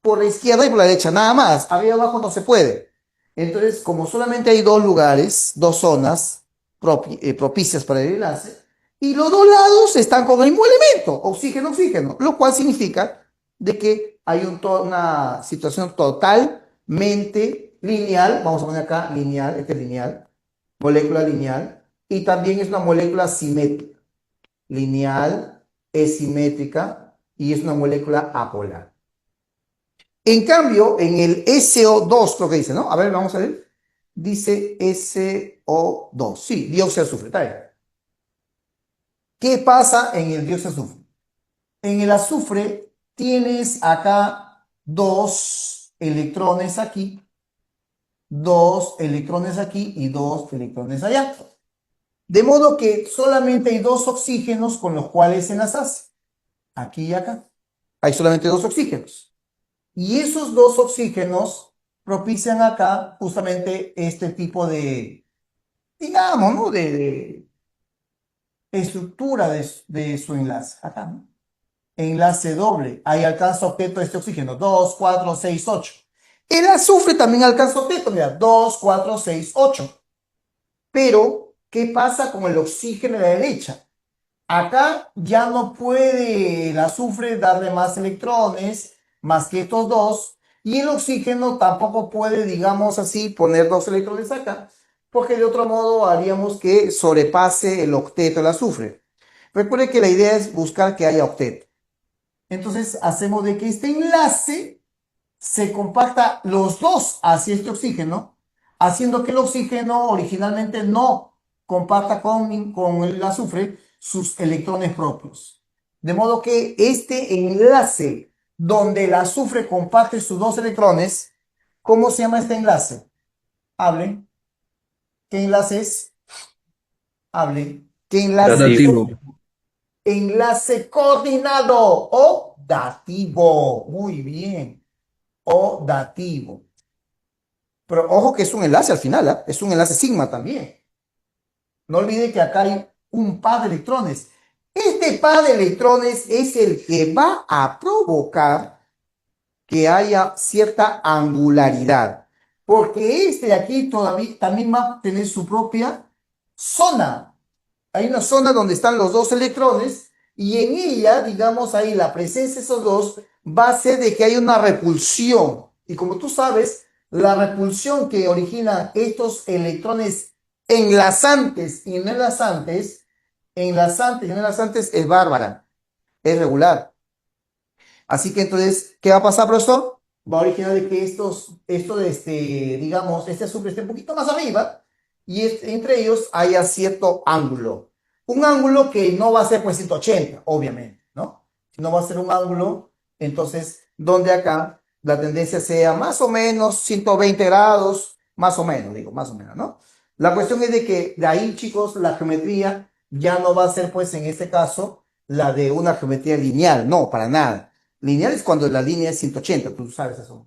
por la izquierda y por la derecha, nada más. Arriba y abajo no se puede. Entonces, como solamente hay dos lugares, dos zonas propicias para el enlace, y los dos lados están con el mismo elemento, oxígeno, oxígeno, lo cual significa de que hay una situación totalmente lineal, vamos a poner acá lineal, este es lineal, molécula lineal, y también es una molécula simétrica, lineal, es simétrica, y es una molécula apolar. En cambio, en el SO2, creo que dice, ¿no? A ver, vamos a ver. Dice SO2. Sí, dióxido de azufre. Está bien. ¿Qué pasa en el dióxido de azufre? En el azufre tienes acá dos electrones aquí, dos electrones aquí y dos electrones allá. De modo que solamente hay dos oxígenos con los cuales se enlaza. Aquí y acá. Hay solamente dos oxígenos. Y esos dos oxígenos propician acá justamente este tipo de, digamos, ¿no? De estructura de su enlace. Acá, ¿no? Enlace doble. Ahí alcanza octeto este oxígeno. 2, 4, 6, 8. El azufre también alcanza octeto. Mira, 2, 4, 6, 8. Pero, ¿qué pasa con el oxígeno de la derecha? Acá ya no puede el azufre darle más electrones, más que estos dos, y el oxígeno tampoco puede, digamos así, poner dos electrones acá, porque de otro modo haríamos que sobrepase el octeto el azufre. Recuerde que la idea es buscar que haya octeto. Entonces hacemos de que este enlace se compacta los dos hacia este oxígeno, haciendo que el oxígeno originalmente no compacta con el azufre sus electrones propios. De modo que este enlace donde el azufre comparte sus dos electrones, ¿cómo se llama este enlace? Hable. ¿Qué enlace es? Hable. ¿Qué enlace es? Dativo. Enlace coordinado o dativo. Muy bien. O dativo. Pero ojo que es un enlace al final, ¿ah? Es un enlace sigma también. No olvide que acá hay un par de electrones. Este par de electrones es el que va a provocar que haya cierta angularidad. Porque este de aquí todavía también va a tener su propia zona. Hay una zona donde están los dos electrones y en ella, digamos ahí, la presencia de esos dos va a hacer de que haya una repulsión. Y como tú sabes, la repulsión que origina estos electrones enlazantes y no enlazantes y no enlazantes es bárbara, es regular. Así que entonces, ¿qué va a pasar, profesor? Va a originar de que digamos, este azufre esté un poquito más arriba y entre ellos haya cierto ángulo. Un ángulo que no va a ser pues 180, obviamente, ¿no? Sino va a ser un ángulo, entonces, donde acá la tendencia sea más o menos 120 grados, más o menos, digo, más o menos, ¿no? La cuestión es de que de ahí, chicos, la geometría ya no va a ser, pues, en este caso, la de una geometría lineal, no, para nada. Lineal es cuando la línea es 180, tú sabes eso.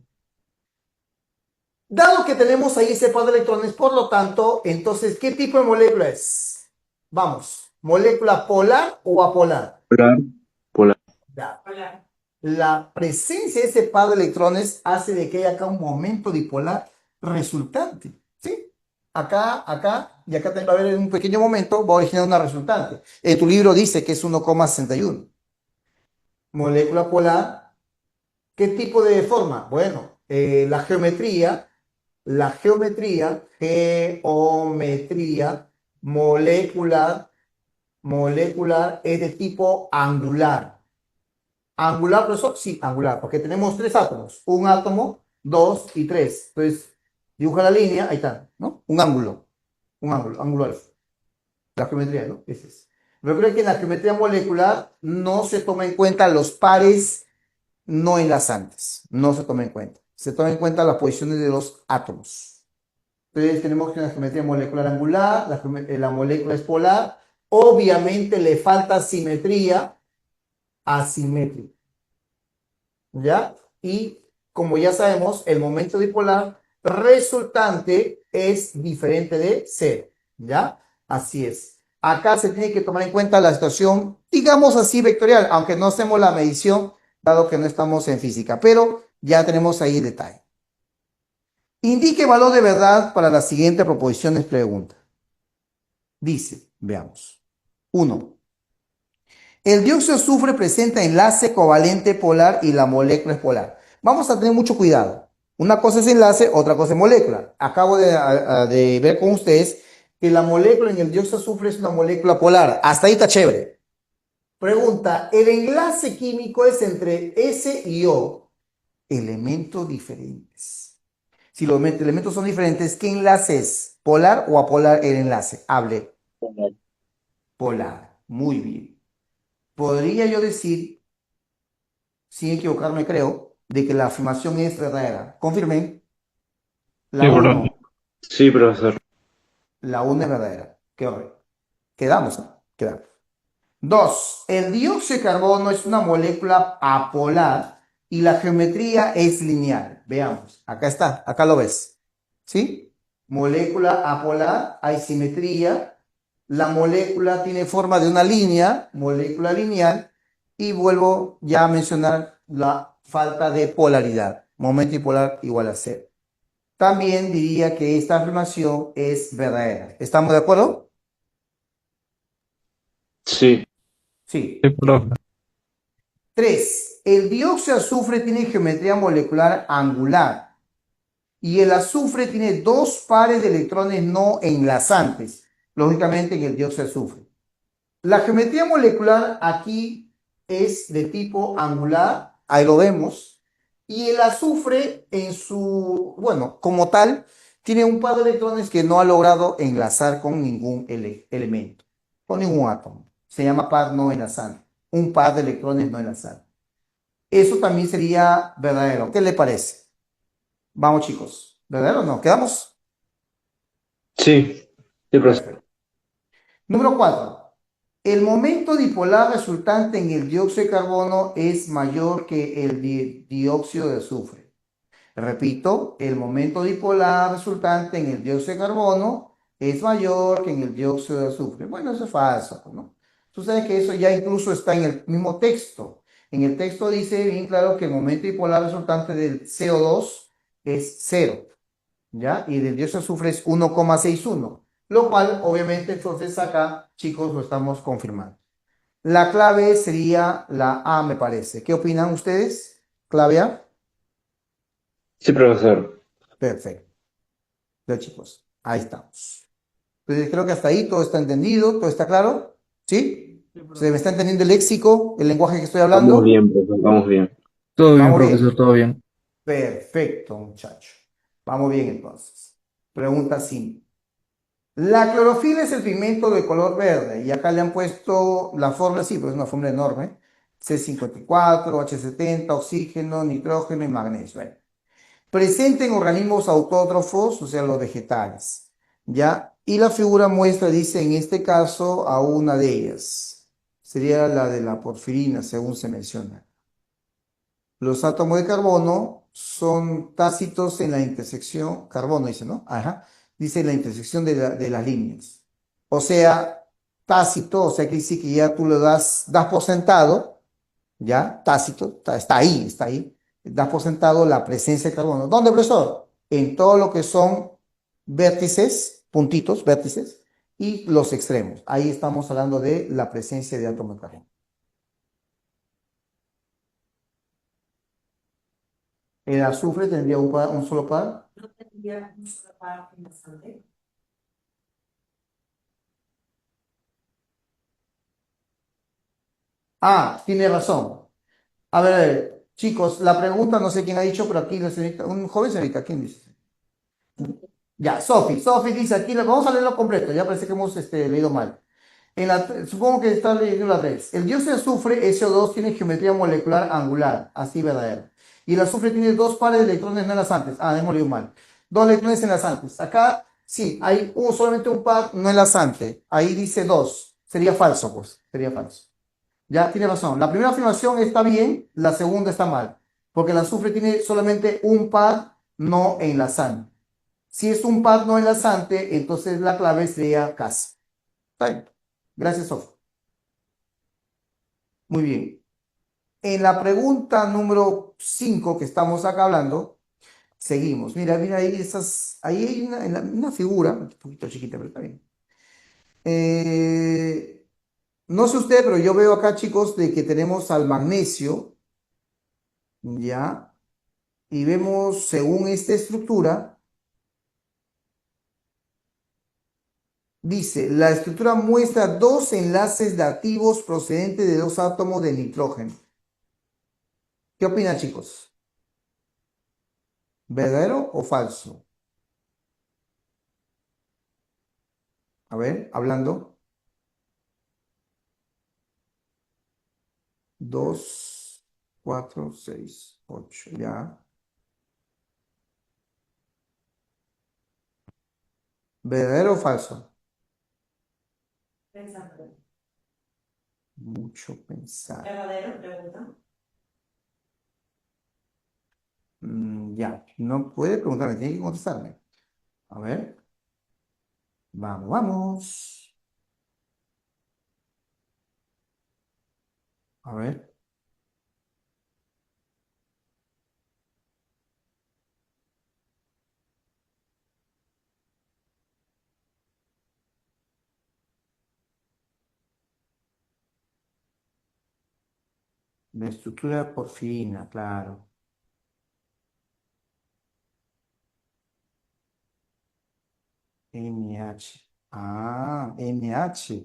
Dado que tenemos ahí ese par de electrones, por lo tanto, entonces, ¿qué tipo de molécula es? Vamos, ¿molécula polar o apolar? Polar. Polar. Ya. Hola. La presencia de ese par de electrones hace de que haya acá un momento dipolar resultante, ¿sí? Acá, y acá también va a haber un pequeño momento, va a originar una resultante. En tu libro dice que es 1,61. Molécula polar. ¿Qué tipo de forma? Bueno, geometría molecular es de tipo angular. Angular, profesor, sí, angular, porque tenemos tres átomos, un átomo, dos y tres. Entonces, dibuja la línea, ahí está, ¿no? Ángulo alfa. La geometría, ¿no? Ese es. Recuerden que en la geometría molecular no se toma en cuenta los pares no enlazantes, no se toma en cuenta. Se toma en cuenta las posiciones de los átomos. Entonces tenemos que una geometría molecular angular, la molécula es polar, obviamente le falta simetría asimétrica, ¿ya? Y como ya sabemos, el momento dipolar resultante es diferente de cero, ¿ya? Así es. Acá se tiene que tomar en cuenta la situación, digamos así, vectorial, aunque no hacemos la medición, dado que no estamos en física, pero ya tenemos ahí el detalle. Indique valor de verdad para la siguiente proposición de pregunta. Dice, veamos. 1. El dióxido de azufre presenta enlace covalente polar y la molécula es polar. Vamos a tener mucho cuidado. Una cosa es enlace, otra cosa es molécula. Acabo de ver con ustedes que la molécula en el dióxido de azufre es una molécula polar. Hasta ahí está chévere. Pregunta, ¿el enlace químico es entre S y O? Elementos diferentes. Si los elementos son diferentes, ¿qué enlace es? ¿Polar o apolar el enlace? Hable. Polar. Muy bien. Podría yo decir, sin equivocarme creo, de que la afirmación es verdadera. Confirmen. Sí, La bro. 1. Sí, profesor. La 1 es verdadera. Quedamos, ¿no? Quedamos. 2. El dióxido de carbono es una molécula apolar y la geometría es lineal. Veamos. Acá está. Acá lo ves. ¿Sí? Molécula apolar, hay simetría. La molécula tiene forma de una línea, molécula lineal. Y vuelvo ya a mencionar la falta de polaridad. Momento dipolar igual a cero. También diría que esta afirmación es verdadera. ¿Estamos de acuerdo? Sí. Sí. Sí, profe. 3. El dióxido de azufre tiene geometría molecular angular y el azufre tiene dos pares de electrones no enlazantes, lógicamente en el dióxido de azufre. La geometría molecular aquí es de tipo angular, ahí lo vemos, y el azufre en su, bueno, como tal, tiene un par de electrones que no ha logrado enlazar con ningún elemento, con ningún átomo. Se llama par no enlazante, un par de electrones no enlazantes. Eso también sería verdadero. ¿Qué le parece? Vamos, chicos. ¿Verdadero o no? ¿Quedamos? Sí. Sí, profesor. Perfecto. Número 4. El momento dipolar resultante en el dióxido de carbono es mayor que el dióxido de azufre. Repito, el momento dipolar resultante en el dióxido de carbono es mayor que en el dióxido de azufre. Bueno, eso es falso, ¿no? Tú sabes que eso ya incluso está en el mismo texto. En el texto dice bien claro que el momento dipolar resultante del CO2 es cero, ¿ya? Y del dióxido de azufre es 1,61, lo cual obviamente entonces acá, chicos, lo estamos confirmando. La clave sería la A, me parece. ¿Qué opinan ustedes? ¿Clave A? Sí, profesor. Perfecto. Ya, chicos, ahí estamos. Entonces, creo que hasta ahí todo está entendido, todo está claro. ¿Sí? ¿Se me está entendiendo el léxico, el lenguaje que estoy Vamos hablando? bien, profesor. Vamos bien. Todo bien, ¿Vamos profesor, bien? todo bien. Perfecto, muchacho. Vamos bien entonces. Pregunta 5. La clorofila es el pigmento de color verde y acá le han puesto la fórmula, sí, pues es una fórmula enorme. C54, H70, oxígeno, nitrógeno y magnesio. Bueno, presente en organismos autótrofos, o sea, los vegetales, ¿ya? Y la figura muestra, dice, en este caso, a una de ellas. Sería la de la porfirina, según se menciona. Los átomos de carbono son tácitos en la intersección, carbono dice, ¿no? Ajá, dice en la intersección de las líneas. O sea, tácito, o sea, que dice que ya tú lo das por sentado, ¿ya? Tácito, está ahí. Das por sentado la presencia de carbono. ¿Dónde, profesor? En todo lo que son vértices, puntitos, vértices, y los extremos. Ahí estamos hablando de la presencia de átomos de carbono. El azufre tendría un solo par. No tendría una sola parte bastante. Ah, tiene razón. A ver, chicos, la pregunta no sé quién ha dicho, pero aquí la señorita, un joven señorita, ¿quién dice? Ya, Sofi dice aquí, vamos a leerlo completo, ya parece que hemos leído mal. Supongo que está leyendo la vez. El dióxido de azufre, SO2, tiene geometría molecular angular, así verdadero. Y el azufre tiene dos pares de electrones no enlazantes. Ah, hemos leído mal. Dos electrones enlazantes. Acá, sí, hay solamente un par no enlazante. Ahí dice dos. Sería falso, pues. Sería falso. Ya, tiene razón. La primera afirmación está bien, la segunda está mal. Porque el azufre tiene solamente un par no enlazante. Si es un par no enlazante, entonces la clave sería casa. Está bien. Gracias, Sofía. Muy bien. En la pregunta número 5 que estamos acá hablando, seguimos. Mira, mira, ahí hay una figura, un poquito chiquita, pero está bien. Eh, no sé usted, pero yo veo acá, chicos, de que tenemos al magnesio, ¿ya? Y vemos, según esta estructura, dice, la estructura muestra dos enlaces dativos procedentes de dos átomos de nitrógeno. ¿Qué opinan, chicos? ¿Verdadero o falso? A ver, hablando. Dos, cuatro, seis, ocho, ya. ¿Verdadero o falso? Pensando. Mucho pensar. ¿Verdadero? Pregunta. Ya, no puede preguntarme, tiene que contestarme. A ver, vamos, vamos. A ver, la estructura porfirina, claro. NH. Ah, NH.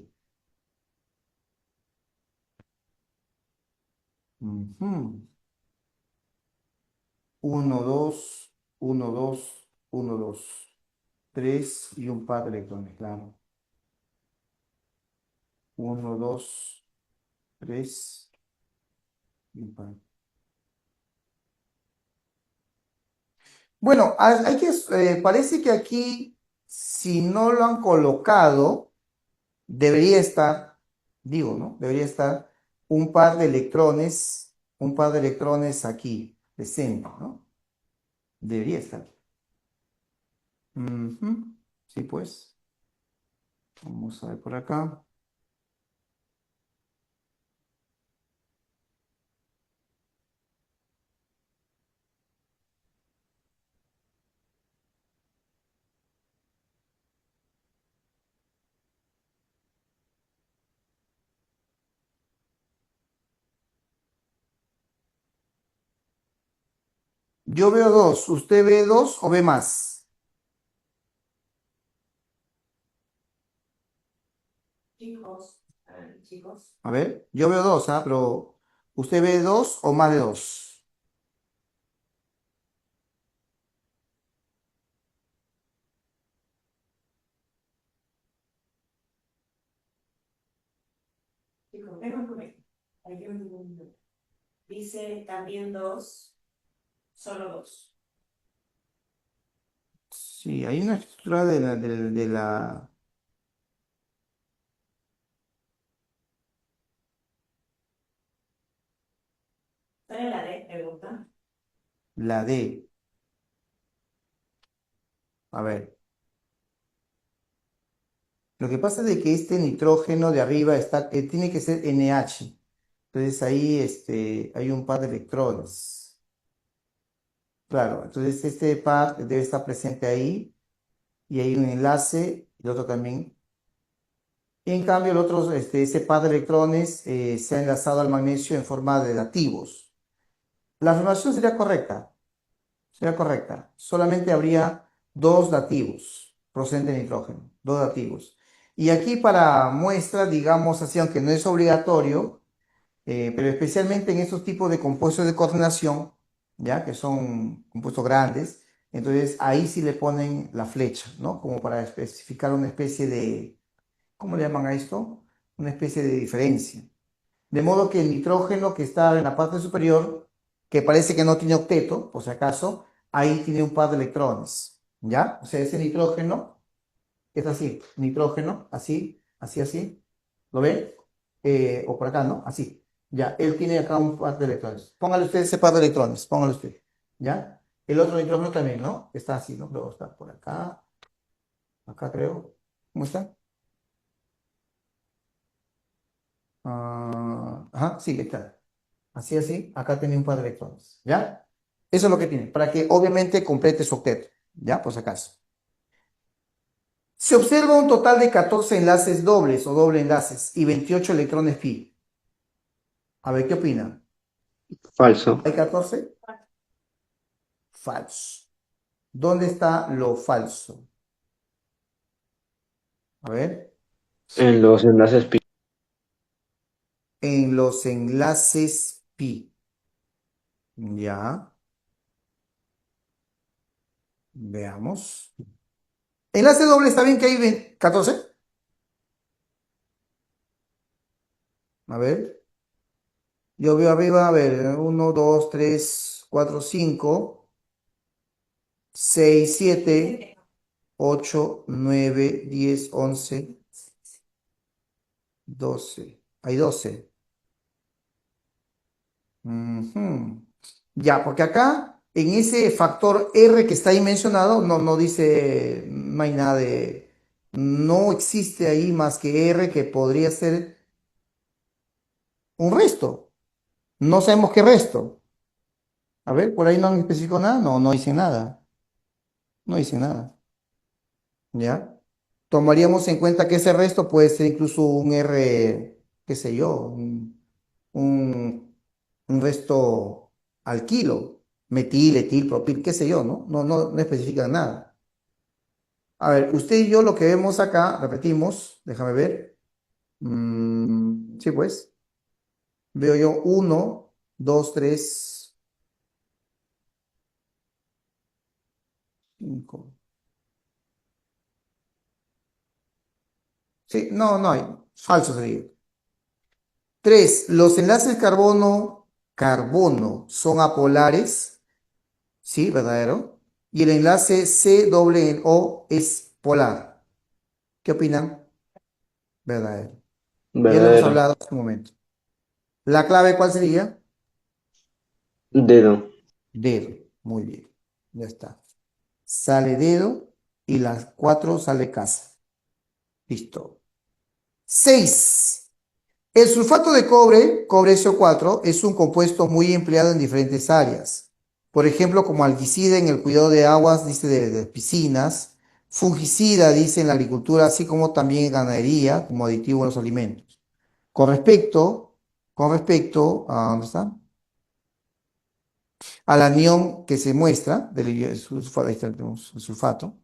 Ujú. Uno, dos, uno, dos, uno, dos. Tres y un par de electrones, claro. Uno, dos, tres y un par. Bueno, parece que aquí, si no lo han colocado, debería estar, digo, ¿no? Debería estar un par de electrones aquí, presente, ¿no? Debería estar. Ujú. Sí, pues. Vamos a ver por acá. Yo veo dos. ¿Usted ve dos o ve más? Chicos. Chicos. A ver, yo veo dos, ¿ah? Pero ¿usted ve dos o más de dos? Chicos. Vengan conmigo. Aquí un- Dice también dos. Solo dos. Sí, hay una estructura de la. ¿Sale la D? Pregunta. La D. A ver. Lo que pasa es de que este nitrógeno de arriba tiene que ser NH. Entonces ahí hay un par de electrones. Claro, entonces este par debe estar presente ahí y hay un enlace, y el otro también. Y en cambio, ese par de electrones se ha enlazado al magnesio en forma de dativos. La afirmación sería correcta. Sería correcta. Solamente habría dos dativos procedentes de nitrógeno, dos dativos. Y aquí para muestra, digamos así, aunque no es obligatorio, pero especialmente en estos tipos de compuestos de coordinación, ya que son compuestos grandes, entonces ahí sí le ponen la flecha, ¿no? Como para especificar una especie de, ¿cómo le llaman a esto? Una especie de diferencia. De modo que el nitrógeno que está en la parte superior, que parece que no tiene octeto, por si acaso, ahí tiene un par de electrones, ¿ya? O sea, ese nitrógeno es así, nitrógeno, así, así, así, ¿lo ven? O por acá, ¿no? Así, ya, él tiene acá un par de electrones. Póngale usted ese par de electrones, póngale usted, ¿ya? El otro nitrógeno también, ¿no? Está así, ¿no? Luego está por acá, acá creo. ¿Cómo está? Ajá, sí, está. Así, así, acá tiene un par de electrones, ¿ya? Eso es lo que tiene, para que obviamente complete su octeto, ¿ya? Por si acaso. Se observa un total de 14 enlaces dobles o doble enlaces y 28 electrones pi. A ver, ¿qué opinan? Falso. ¿Hay 14? Falso. ¿Dónde está lo falso? A ver, En los enlaces pi. en los enlaces pi. Ya, veamos. Enlace doble, ¿está bien que hay 14? A ver, yo veo arriba, a ver, 1, 2, 3, 4, 5, 6, 7, 8, 9, 10, 11, 12. Hay 12. Ujú. Ya, porque acá, en ese factor R que está ahí mencionado, no dice, no hay nada de, no existe ahí más que R que podría ser un resto. No sabemos qué resto. A ver, por ahí no han especificado nada. No dicen nada. No dicen nada. ¿Ya? Tomaríamos en cuenta que ese resto puede ser incluso un R, qué sé yo, un, un resto alquilo, metil, etil, propil, qué sé yo, ¿no? No especifican nada. A ver, usted y yo lo que vemos acá, repetimos, déjame ver. Sí, pues, veo yo uno, dos, tres, cinco. Sí, no hay. Falso sería. Tres, los enlaces carbono son apolares. Sí, verdadero. Y el enlace COO es polar. ¿Qué opinan? Verdadero. Ya lo hemos Verdadero. hablado hace un momento. ¿La clave cuál sería? Dedo. Dedo. Muy bien. Ya está. Sale dedo y las cuatro sale casa. Listo. 6. El sulfato de cobre, cobre SO4, es un compuesto muy empleado en diferentes áreas. Por ejemplo, como algicida en el cuidado de aguas, dice de piscinas, fungicida, dice en la agricultura, así como también en ganadería, como aditivo en los alimentos. Con respecto, a, ¿dónde está? Al anión que se muestra, del sulfato, ahí está, tenemos el sulfato.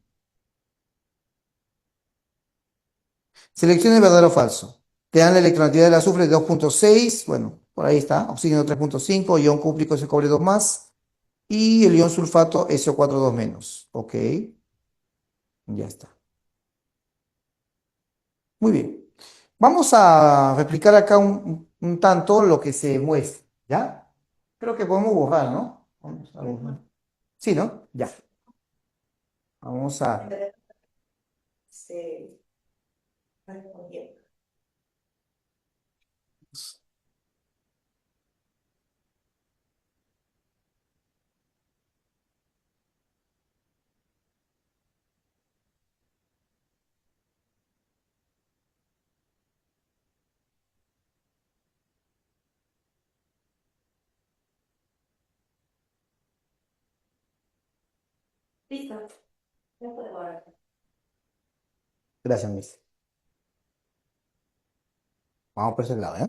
Seleccione verdadero o falso. Te dan la electronegatividad del azufre de 2,6, bueno, por ahí está, oxígeno 3,5, ion cúprico ese cobre 2 más, y el ion sulfato SO4 2 menos. Ok, ya está. Muy bien. Vamos a replicar acá un tanto lo que se muestra, ¿ya? Creo que podemos borrar, ¿no? Vamos a borrar. Sí, ¿no? Ya. Vamos a... Se respondiendo. Listo, ya puedo borrar. Gracias, Miss. Vamos por ese lado, ¿eh?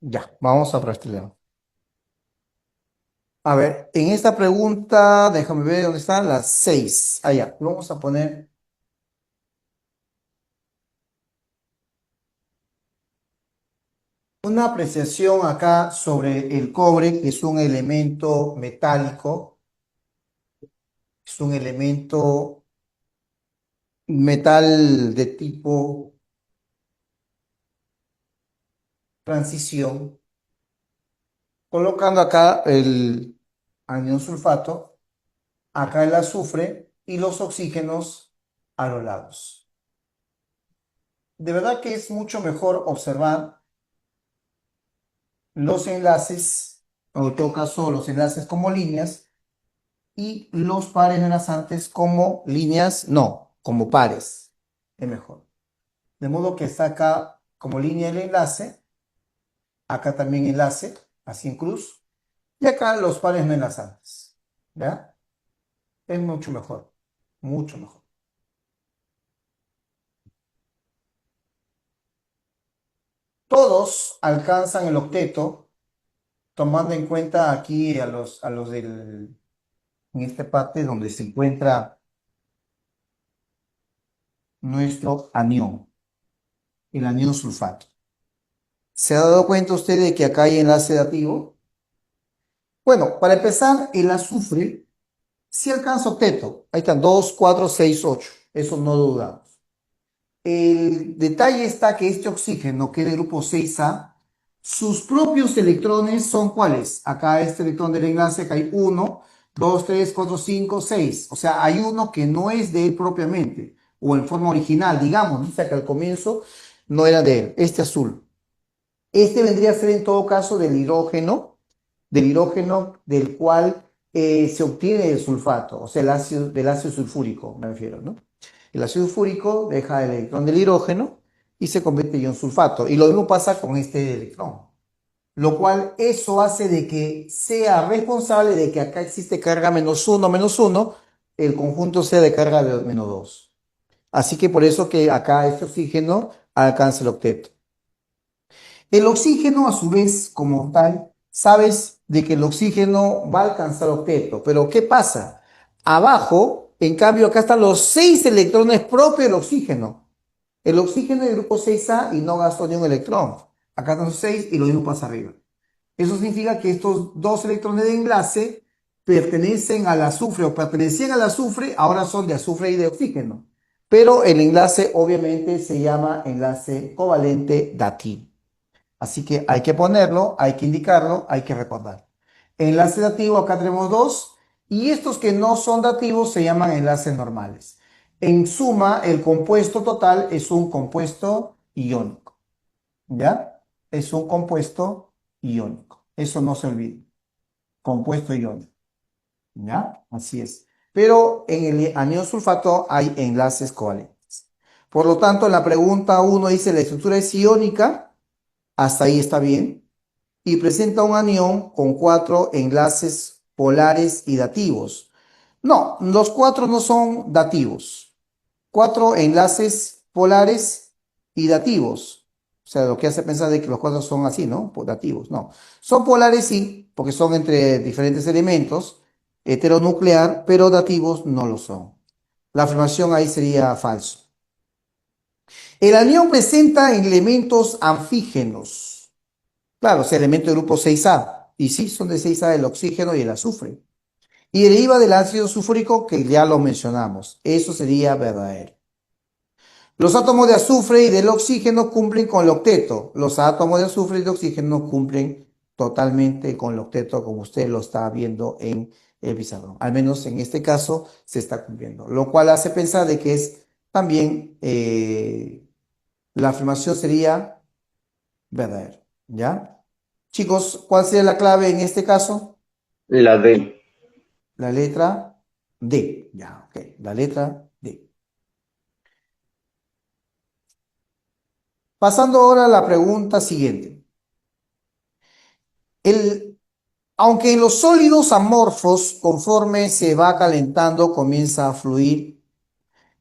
Ya, vamos a rastrear. A ver, en esta pregunta, déjame ver dónde están las 6. Allá, vamos a poner una apreciación acá sobre el cobre, que es un elemento metálico, es un elemento metal de tipo transición, colocando acá el anión sulfato, acá el azufre y los oxígenos a los lados. De verdad que es mucho mejor observar los enlaces, o en todo caso los enlaces como líneas, y los pares enlazantes como líneas, no, como pares, es mejor. De modo que está acá como línea el enlace, acá también enlace, así en cruz, y acá los pares no enlazantes, ¿ya? Es mucho mejor, mucho mejor. Todos alcanzan el octeto, tomando en cuenta aquí a los en esta parte donde se encuentra nuestro anión, el anión sulfato. ¿Se ha dado cuenta usted de que acá hay enlace dativo? Bueno, para empezar, el azufre sí alcanza octeto. Ahí están, 2, 4, 6, 8. Eso no lo dudamos. El detalle está que este oxígeno, que es del grupo 6A, sus propios electrones son ¿cuáles? Acá este electrón del enlace, acá hay 1, 2, 3, 4, 5, 6. O sea, hay uno que no es de él propiamente, o en forma original, digamos, ¿no? O sea, que al comienzo no era de él, este azul. Este vendría a ser en todo caso del hidrógeno del cual se obtiene el sulfato, o sea, del ácido sulfúrico, me refiero, ¿no? El ácido sulfúrico deja el electrón del hidrógeno y se convierte en ion sulfato. Y lo mismo pasa con este electrón. Lo cual eso hace de que sea responsable de que acá existe carga menos uno, el conjunto sea de carga de -2. Así que por eso que acá este oxígeno alcanza el octeto. El oxígeno, a su vez, como tal, sabes de que el oxígeno va a alcanzar octeto, pero ¿qué pasa? Abajo, en cambio, acá están los 6 electrones propios del oxígeno. El oxígeno es del grupo 6A y no gastó ni un electrón. Acá están los 6 y lo mismo pasa arriba. Eso significa que estos dos electrones de enlace pertenecen al azufre o pertenecían al azufre, ahora son de azufre y de oxígeno. Pero el enlace obviamente se llama enlace covalente dativo. Así que hay que ponerlo, hay que indicarlo, hay que recordar. Enlace dativo, acá tenemos dos, y estos que no son dativos se llaman enlaces normales. En suma, el compuesto total es un compuesto iónico, ¿ya? Es un compuesto iónico. Eso no se olvide. Compuesto iónico, ¿ya? Así es. Pero en el anión sulfato hay enlaces covalentes. Por lo tanto, en la pregunta 1 dice la estructura es iónica, hasta ahí está bien, y presenta un anión con 4 enlaces polares y dativos. No, los 4 no son dativos. 4 enlaces polares y dativos. O sea, lo que hace pensar de que los 4 son así, ¿no? Dativos, no. Son polares sí, porque son entre diferentes elementos, heteronuclear, pero dativos no lo son. La afirmación ahí sería falso. El anión presenta elementos anfígenos. Claro, es elemento del grupo 6A. Y sí, son de 6A el oxígeno y el azufre. Y deriva del ácido sulfúrico que ya lo mencionamos. Eso sería verdadero. Los átomos de azufre y del oxígeno cumplen con el octeto. Los átomos de azufre y de oxígeno cumplen totalmente con el octeto, como usted lo está viendo en el pizarrón. Al menos en este caso se está cumpliendo. Lo cual hace pensar de que es también la afirmación sería verdadera. ¿Ya? Chicos, ¿cuál sería la clave en este caso? La D. La letra D. Ya, ok. La letra D. Pasando ahora a la pregunta siguiente. Aunque en los sólidos amorfos, conforme se va calentando, comienza a fluir,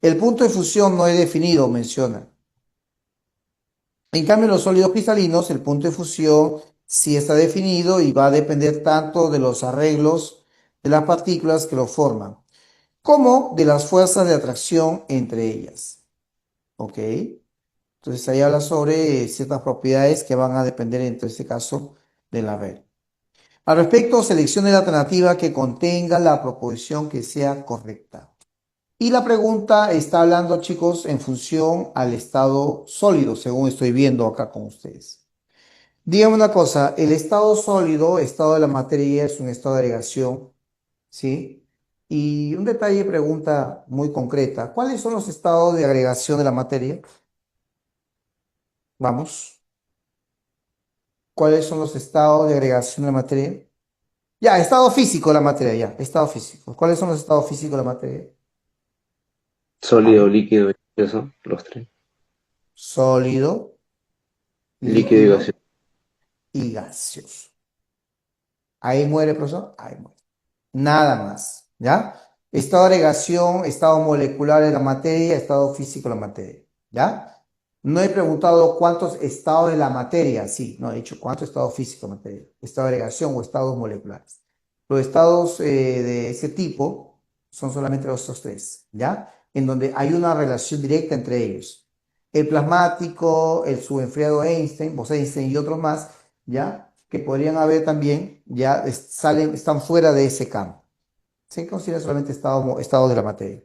el punto de fusión no es definido, menciona. En cambio, en los sólidos cristalinos, el punto de fusión sí está definido y va a depender tanto de los arreglos de las partículas que lo forman, como de las fuerzas de atracción entre ellas. ¿Ok? Entonces ahí habla sobre ciertas propiedades que van a depender, en este caso, de la red. Al respecto, seleccione la alternativa que contenga la proposición que sea correcta. Y la pregunta está hablando, chicos, en función al estado sólido, según estoy viendo acá con ustedes. Dígame una cosa, el estado sólido, estado de la materia, es un estado de agregación, ¿sí? Y un detalle, pregunta muy concreta, ¿cuáles son los estados de agregación de la materia? Vamos, ¿cuáles son los estados de agregación de la materia? Ya, estado físico de la materia, ya, estado físico. ¿Cuáles son los estados físicos de la materia? Sólido, Vamos, líquido y gaseoso, los tres. sólido, Líquido y líquido gaseoso. y gaseoso. Ahí muere, profesor, ahí muere. Nada más, ¿ya? Estado de agregación, estado molecular de la materia, estado físico de la materia, ¿ya? No he preguntado cuántos estados de la materia, sí, no he dicho cuántos estados físicos de la materia, estado de agregación o estados moleculares. Los estados de ese tipo son solamente estos tres, ¿ya? En donde hay una relación directa entre ellos. El plasmático, el subenfriado Einstein, Bose-Einstein y otros más, ¿ya? Que podrían haber también, ya salen, están fuera de ese campo. Se considera solamente estado de la materia.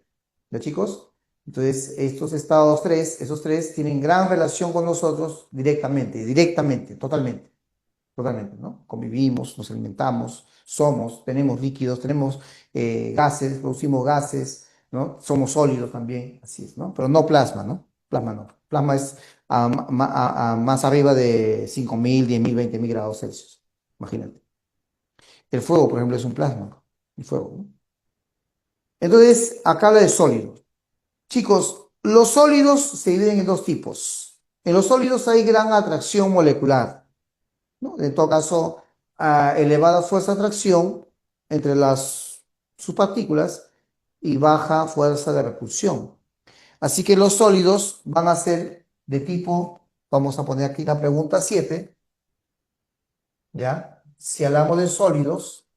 ¿Ya, chicos? Entonces, estos estados tres, esos tres tienen gran relación con nosotros directamente, totalmente, ¿no? Convivimos, nos alimentamos, somos, tenemos líquidos, tenemos gases, producimos gases, ¿no? Somos sólidos también, así es, ¿no? Pero no plasma, ¿no? Plasma no. Plasma es a más arriba de 5.000, 10.000, 20.000 grados Celsius. Imagínate. El fuego, por ejemplo, es un plasma. El fuego, ¿no? Entonces, acá habla de sólidos. Chicos, los sólidos se dividen en dos tipos. En los sólidos hay gran atracción molecular, ¿no? En todo caso, elevada fuerza de atracción entre sus partículas y baja fuerza de repulsión. Así que los sólidos van a ser de tipo, vamos a poner aquí la pregunta 7, ¿ya? Si hablamos de sólidos,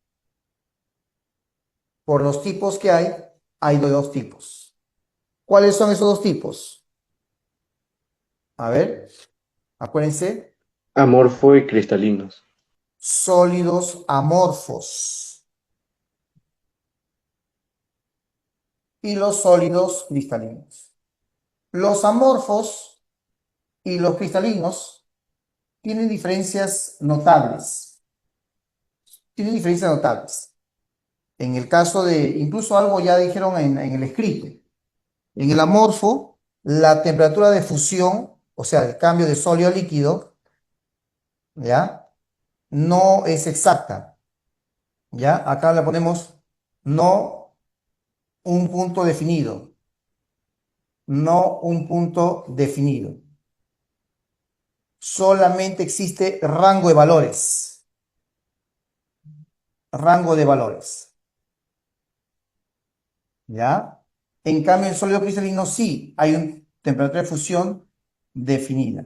por los tipos que hay de dos tipos. ¿Cuáles son esos dos tipos? A ver, acuérdense, Amorfo y cristalinos. sólidos amorfos y los sólidos cristalinos. Los amorfos y los cristalinos tienen diferencias notables. Tienen diferencias notables. En el caso de, incluso algo ya dijeron en el escrito. En el amorfo, la temperatura de fusión, o sea, el cambio de sólido a líquido, ¿ya? No es exacta. ¿Ya? Acá le ponemos no un punto definido. No un punto definido. Solamente existe rango de valores. Rango de valores. ¿Ya? En cambio, en sólido cristalino sí hay una temperatura de fusión definida.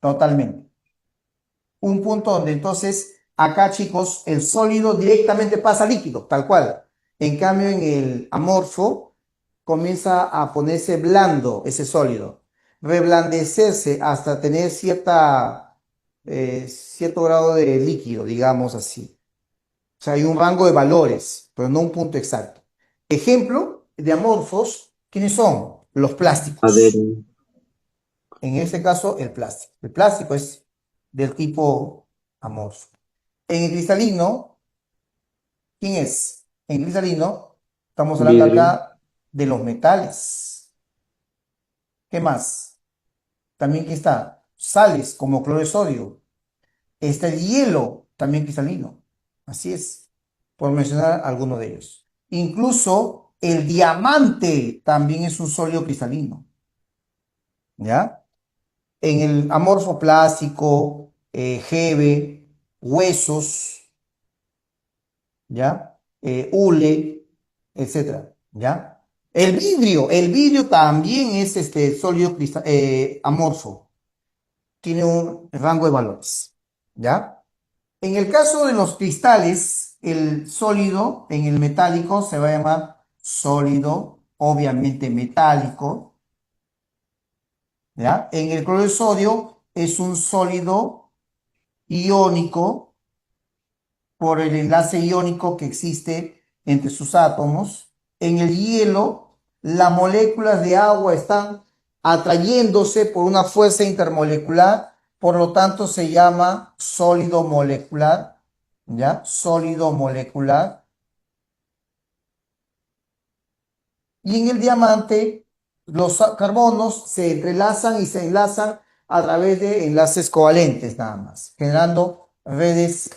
Totalmente. Un punto donde entonces, acá chicos, el sólido directamente pasa a líquido, tal cual. En cambio, en el amorfo comienza a ponerse blando ese sólido, reblandecerse hasta tener cierto grado de líquido, digamos así. O sea, hay un rango de valores, pero no un punto exacto. Ejemplo de amorfos, ¿quiénes son? Los Madera. plásticos. En este caso, el plástico. El plástico es del tipo amorfo. En el cristalino, ¿quién es? En el cristalino, estamos hablando Vidrio. acá de los metales. ¿Qué más? También que está sales como cloro de sodio. Está el hielo, también cristalino. Así es, por mencionar alguno de ellos. Incluso el diamante también es un sólido cristalino. ¿Ya? En el amorfo plástico, Hebe, huesos, ¿ya? Hule, etcétera, ¿ya? El vidrio también es sólido amorfo, tiene un rango de valores, ¿ya? En el caso de los cristales, el sólido en el metálico se va a llamar sólido, obviamente metálico, ¿ya? En el cloruro de sodio es un sólido iónico por el enlace iónico que existe entre sus átomos. En el hielo, las moléculas de agua están atrayéndose por una fuerza intermolecular, por lo tanto se llama sólido molecular, ¿ya? Sólido molecular. Y en el diamante, los carbonos se entrelazan y se enlazan a través de enlaces covalentes nada más, generando redes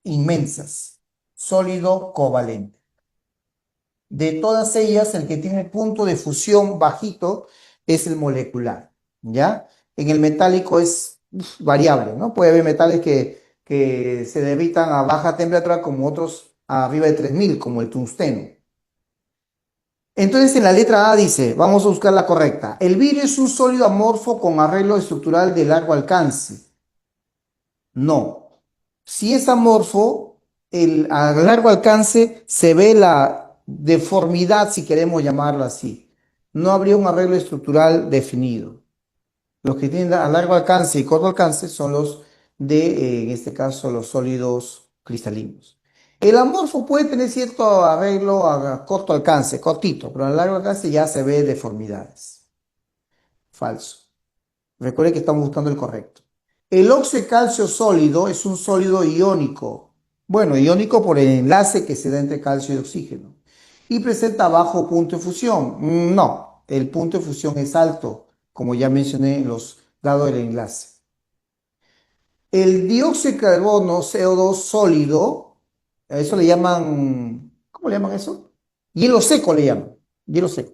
inmensas, sólido covalente. De todas ellas, el que tiene punto de fusión bajito es el molecular, ¿ya? En el metálico es variable, ¿no? Puede haber metales que se derritan a baja temperatura como otros a arriba de 3000, como el tungsteno. Entonces, en la letra A dice, vamos a buscar la correcta. El vidrio es un sólido amorfo con arreglo estructural de largo alcance. No. Si es amorfo, a largo alcance se ve la deformidad, si queremos llamarlo así. No habría un arreglo estructural definido. Los que tienen a largo alcance y corto alcance son los de, en este caso, los sólidos cristalinos. El amorfo puede tener cierto arreglo a corto alcance, cortito, pero a largo alcance ya se ve deformidades. Falso. Recuerde que estamos buscando el correcto. El óxido de calcio sólido es un sólido iónico. Bueno, iónico por el enlace que se da entre calcio y oxígeno. Y presenta bajo punto de fusión. No, el punto de fusión es alto, como ya mencioné en los dados del enlace. El dióxido de carbono, CO2 sólido, a eso le llaman, ¿cómo le llaman eso? Hielo seco le llaman, hielo seco.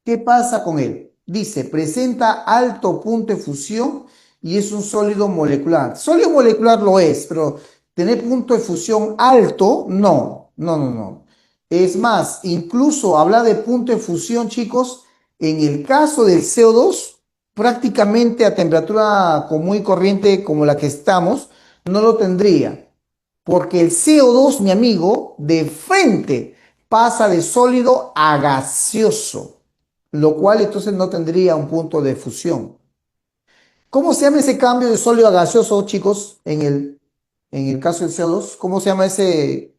¿Qué pasa con él? Dice, presenta alto punto de fusión y es un sólido molecular. Sólido molecular lo es, pero tener punto de fusión alto, no, no, no, no. Es más, incluso hablar de punto de fusión, chicos, en el caso del CO2, prácticamente a temperatura común y corriente como la que estamos, no lo tendría. Porque el CO2, mi amigo, de frente pasa de sólido a gaseoso, lo cual entonces no tendría un punto de fusión. ¿Cómo se llama ese cambio de sólido a gaseoso, chicos, en el caso del CO2? ¿Cómo se llama ese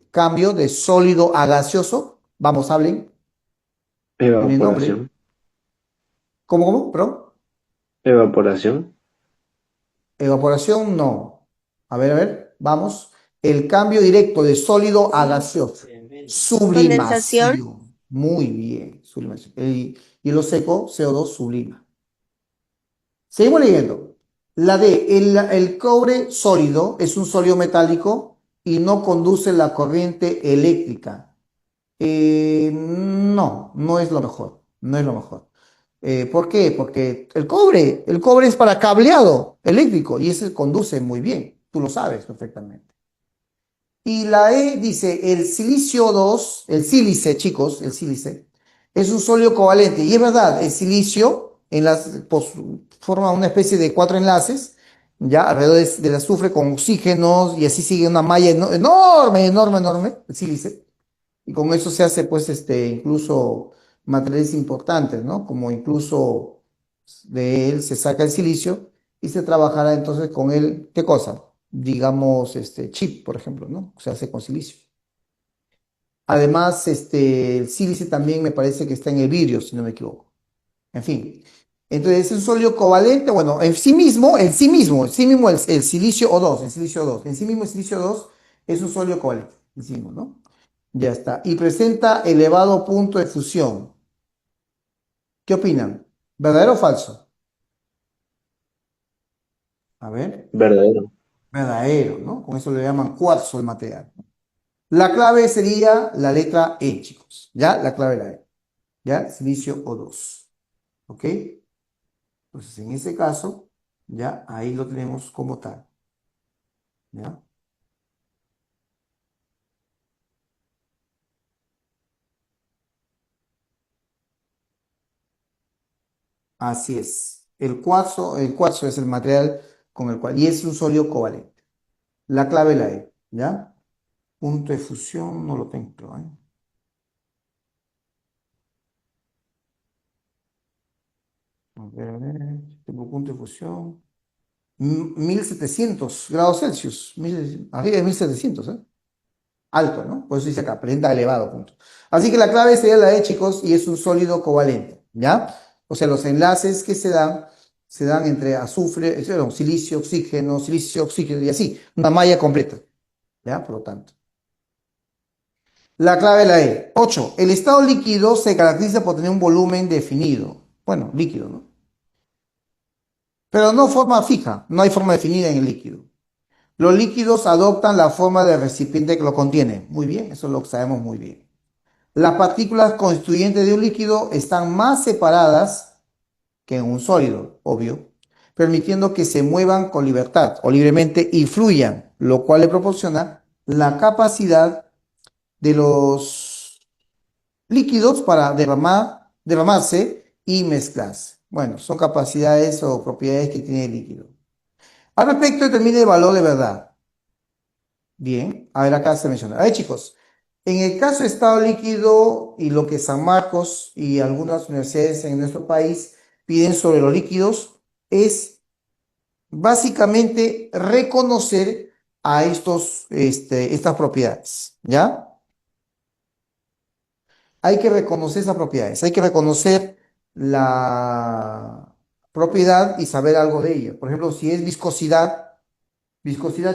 cambio de sólido a gaseoso? Vamos, hablen. Tiene nombre. Evaporación. ¿Cómo? ¿Perdón? Evaporación. Evaporación, no. A ver, vamos. El cambio directo de sólido a gaseoso. Condensación, Sublimación. Muy bien, sublimación. El hielo seco, CO2, sublima. Seguimos leyendo. La D, el cobre sólido es un sólido metálico y no conduce la corriente eléctrica. No, no es lo mejor. No es lo mejor. ¿Por qué? Porque el cobre es para cableado eléctrico y ese conduce muy bien. Tú lo sabes perfectamente. Y la E dice, el silicio 2, el sílice, chicos, el sílice, es un sólido covalente. Y es verdad, el silicio forma una especie de cuatro enlaces, ya alrededor del azufre con oxígenos y así sigue una malla enorme, enorme, enorme, el sílice. Y con eso se hace, pues, incluso materiales importantes, ¿no? Como incluso de él se saca el silicio y se trabajará entonces con él, ¿qué cosa? Digamos, chip, por ejemplo, ¿no? Se hace con silicio. Además, el sílice también me parece que está en el vidrio, si no me equivoco. En fin. Entonces, es un sólido covalente, bueno, en sí mismo, el silicio O2, en sí mismo el silicio O2 es un sólido covalente, en sí mismo, ¿no? Ya está. Y presenta elevado punto de fusión. ¿Qué opinan? ¿Verdadero o falso? A ver. Verdadero. Verdadero, ¿no? Con eso le llaman cuarzo el material. La clave sería la letra E, chicos. ¿Ya? La clave la E. ¿Ya? Silicio O2. ¿Ok? Entonces, en ese caso, ya ahí lo tenemos como tal. ¿Ya? Así es. El cuarzo es el material con el cual, y es un sólido covalente. La clave la E, ¿ya? Punto de fusión, no lo tengo, ¿eh? A ver, tengo punto de fusión. 1700 grados Celsius, arriba de 1700, ¿eh? Alto, ¿no? Por eso dice acá, presenta elevado punto. Así que la clave sería la E, chicos, y es un sólido covalente, ¿ya? O sea, los enlaces que se dan entre azufre, no, silicio, oxígeno y así, una malla completa, ¿ya? Por lo tanto. La clave es la E. 8. El estado líquido se caracteriza por tener un volumen definido. Bueno, líquido, ¿no? Pero no forma fija, no hay forma definida en el líquido. Los líquidos adoptan la forma del recipiente que lo contiene. Muy bien, eso lo sabemos muy bien. Las partículas constituyentes de un líquido están más separadas que en un sólido, obvio, permitiendo que se muevan con libertad o libremente y fluyan, lo cual le proporciona la capacidad de los líquidos para derramarse y mezclarse. Bueno, son capacidades o propiedades que tiene el líquido. Al respecto, determina el valor de verdad. Bien, a ver, acá se menciona. A ver, chicos, en el caso de estado líquido y lo que San Marcos y algunas universidades en nuestro país piden sobre los líquidos es básicamente reconocer a estas propiedades, ¿ya? Hay que reconocer esas propiedades, hay que reconocer la propiedad y saber algo de ella. Por ejemplo, si es viscosidad,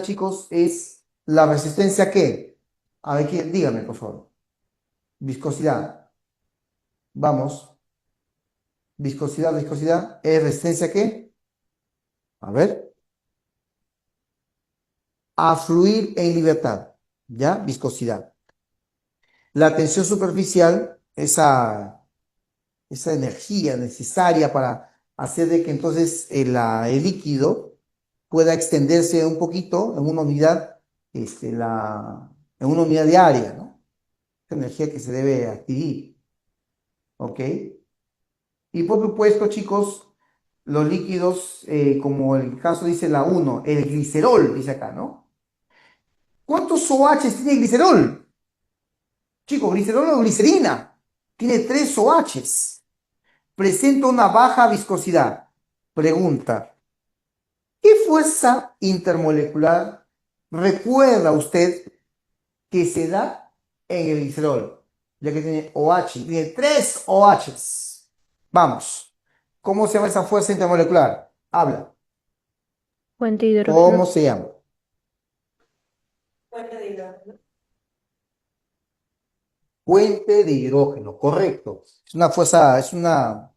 chicos, es la resistencia ¿qué? A ver, dígame, por favor. Viscosidad. Vamos. Viscosidad. ¿Es resistencia qué? A ver. A fluir en libertad. ¿Ya? Viscosidad. La tensión superficial, esa energía necesaria para hacer de que entonces el líquido pueda extenderse un poquito en una unidad, en una unidad de área, ¿no? Esa energía que se debe adquirir, ¿ok? Y por supuesto, chicos, los líquidos, como el caso dice la uno, el glicerol, dice acá, ¿no? ¿Cuántos OH tiene el glicerol? Chicos, glicerol o glicerina. Tiene 3 OHs. Presenta una baja viscosidad. Pregunta, ¿qué fuerza intermolecular recuerda usted que se da en el glicerol? Ya que tiene OH, tiene 3 OHs. Vamos, ¿cómo se llama esa fuerza intermolecular? Habla. Fuente de hidrógeno. ¿Cómo se llama? Fuente de hidrógeno. Puente de hidrógeno, correcto. Es una fuerza, al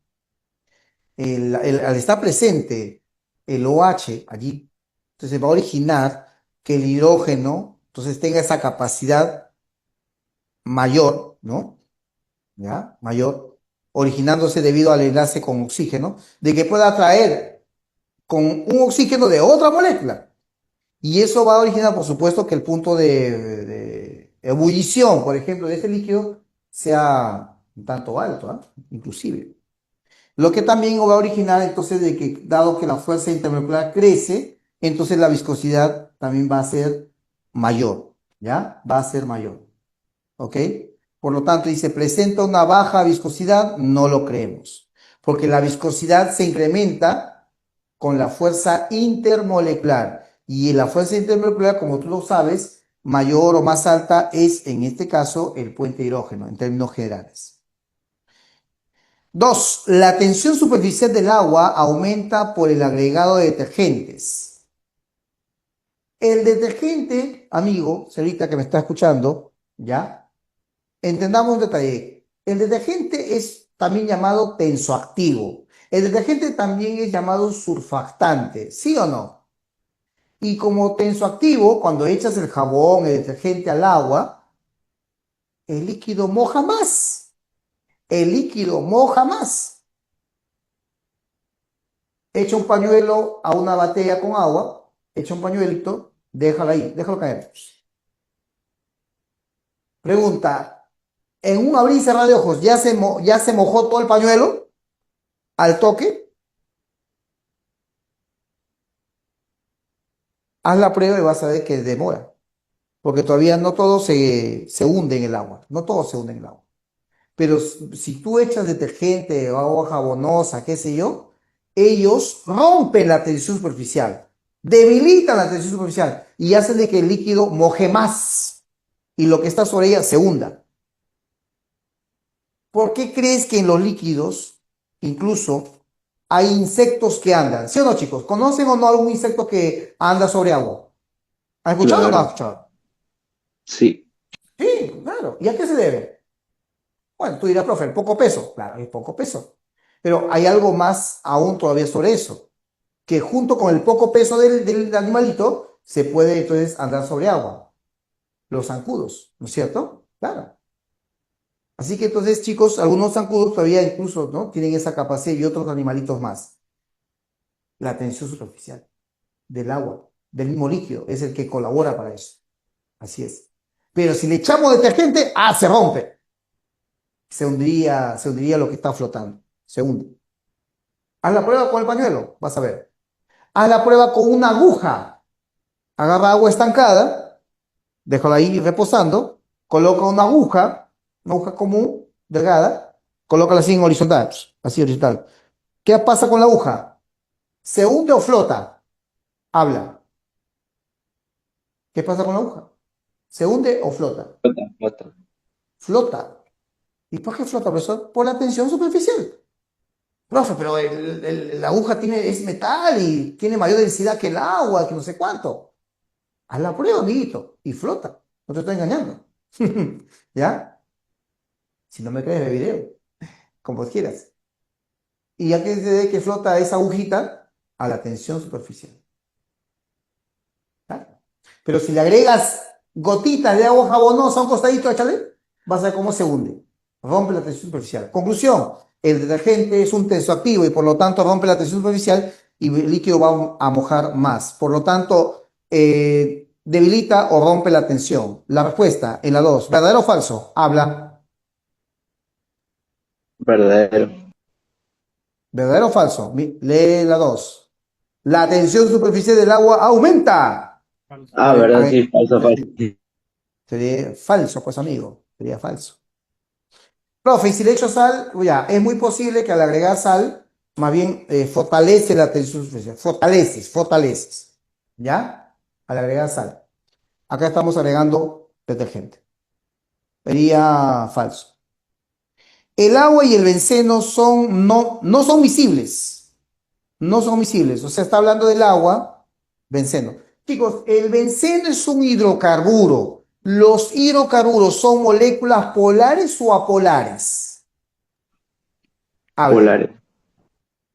estar presente el OH allí, entonces va a originar que el hidrógeno, entonces tenga esa capacidad mayor, ¿no? ¿Ya? Mayor, originándose debido al enlace con oxígeno, de que pueda atraer con un oxígeno de otra molécula. Y eso va a originar, por supuesto, que el punto de ebullición, por ejemplo, de este líquido sea un tanto alto, ¿ah? Inclusive. Lo que también va a originar entonces de que, dado que la fuerza intermolecular crece, entonces la viscosidad también va a ser mayor, ¿ya? Va a ser mayor, ¿ok? Por lo tanto, dice, presenta una baja viscosidad, no lo creemos, porque la viscosidad se incrementa con la fuerza intermolecular. Y la fuerza intermolecular, como tú lo sabes, mayor o más alta es, en este caso, el puente de hidrógeno, en términos generales. 2. La tensión superficial del agua aumenta por el agregado de detergentes. El detergente, amigo, señorita que me está escuchando, ¿ya? Entendamos un detalle. El detergente es también llamado tensoactivo. El detergente también es llamado surfactante, ¿sí o no? Y como tensoactivo, cuando echas el jabón, el detergente al agua, el líquido moja más. El líquido moja más. Echa un pañuelo a una batea con agua, echa un pañuelito, déjalo ahí, déjalo caer. Pregunta, en un abrir y cerrar de ojos, ¿ya se mojó todo el pañuelo al toque? Haz la prueba y vas a ver que demora, porque todavía no todo se hunde en el agua, no todo se hunde en el agua. Pero si tú echas detergente o agua jabonosa, qué sé yo, ellos rompen la tensión superficial, debilitan la tensión superficial y hacen de que el líquido moje más y lo que está sobre ella se hunda. ¿Por qué crees que en los líquidos incluso hay insectos que andan? ¿Sí o no, chicos? ¿Conocen o no algún insecto que anda sobre agua? ¿Han escuchado o no han Claro, escuchado? sí, Sí, claro. ¿Y a qué se debe? Bueno, tú dirás, profe, el poco peso. Claro, es poco peso. Pero hay algo más aún todavía sobre eso, que junto con el poco peso del animalito se puede entonces andar sobre agua. Los zancudos, ¿no es cierto? Claro. Así que entonces, chicos, algunos zancudos todavía incluso, ¿no? Tienen esa capacidad y otros animalitos más. La tensión superficial del agua, del mismo líquido, es el que colabora para eso. Así es. Pero si le echamos detergente, ¡ah! Se rompe. Se hundiría lo que está flotando. Se hunde. Haz la prueba con el pañuelo, vas a ver. Haz la prueba con una aguja. Agarra agua estancada, déjala ahí reposando, coloca una aguja común, delgada, colócala así en horizontal, así horizontal. ¿Qué pasa con la aguja? ¿Se hunde o flota? Habla. ¿Qué pasa con la aguja? ¿Se hunde o flota? flota, flota. Flota. ¿Y por qué flota, profesor? Por la tensión superficial. Profe, pero la aguja es metal y tiene mayor densidad que el agua, que no sé cuánto. Haz la prueba, amiguito, y flota. No te estoy engañando. ¿Ya? Si no me crees, ve video, como quieras. ¿Y a qué se debe que flota esa agujita? A la tensión superficial. ¿Ya? Pero si le agregas gotitas de agua jabonosa a un costadito, échale, vas a ver cómo se hunde. Rompe la tensión superficial. Conclusión, el detergente es un tensoactivo y por lo tanto rompe la tensión superficial y el líquido va a mojar más. Por lo tanto, debilita o rompe la tensión. La respuesta en la 2, ¿verdadero o falso? Habla. Verdadero. ¿Verdadero o falso? Lee la 2. La tensión superficial del agua aumenta. A Ah, ver, ¿verdad? Sí, falso, falso. sería falso, pues amigo, sería falso. Profe, y si le echo sal, ya, es muy posible que al agregar sal, más bien fortalece la tensión superficial. Fortaleces. ¿Ya? Al agregar sal. Acá estamos agregando detergente. Sería falso. El agua y el benceno no son miscibles. No son miscibles. O sea, está hablando del agua, benceno. Chicos, el benceno es un hidrocarburo. ¿Los hidrocarburos son moléculas polares o apolares? Habla. Polares.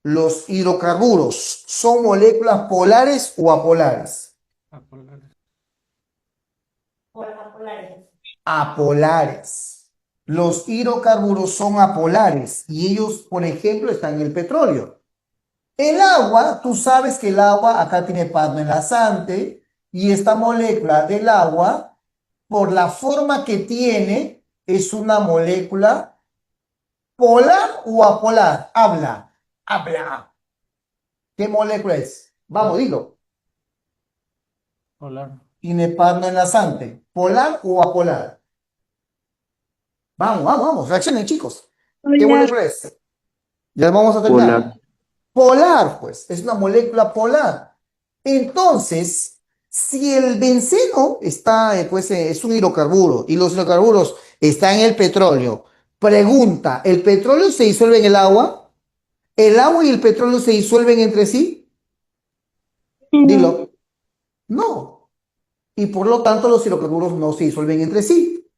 ¿Los hidrocarburos son moléculas polares o apolares? Polares. Apolares. Los hidrocarburos son apolares y ellos, por ejemplo, están en el petróleo. El agua, tú sabes que el agua acá tiene partner enlazante y esta molécula del agua, por la forma que tiene, es una molécula polar o apolar. Habla. ¿Qué molécula es? Vamos, dilo. Tiene partner enlazante. ¿Polar o apolar? Vamos. Reaccionen, chicos. ¿Qué Polar. molécula es? Ya vamos a Polar. terminar. Polar, pues, es una molécula polar. Entonces, si el benceno está, es un hidrocarburo y los hidrocarburos están en el petróleo, pregunta, ¿el petróleo se disuelve en el agua? ¿El agua y el petróleo se disuelven entre sí? No. Dilo. No. Y por lo tanto, los hidrocarburos no se disuelven entre sí.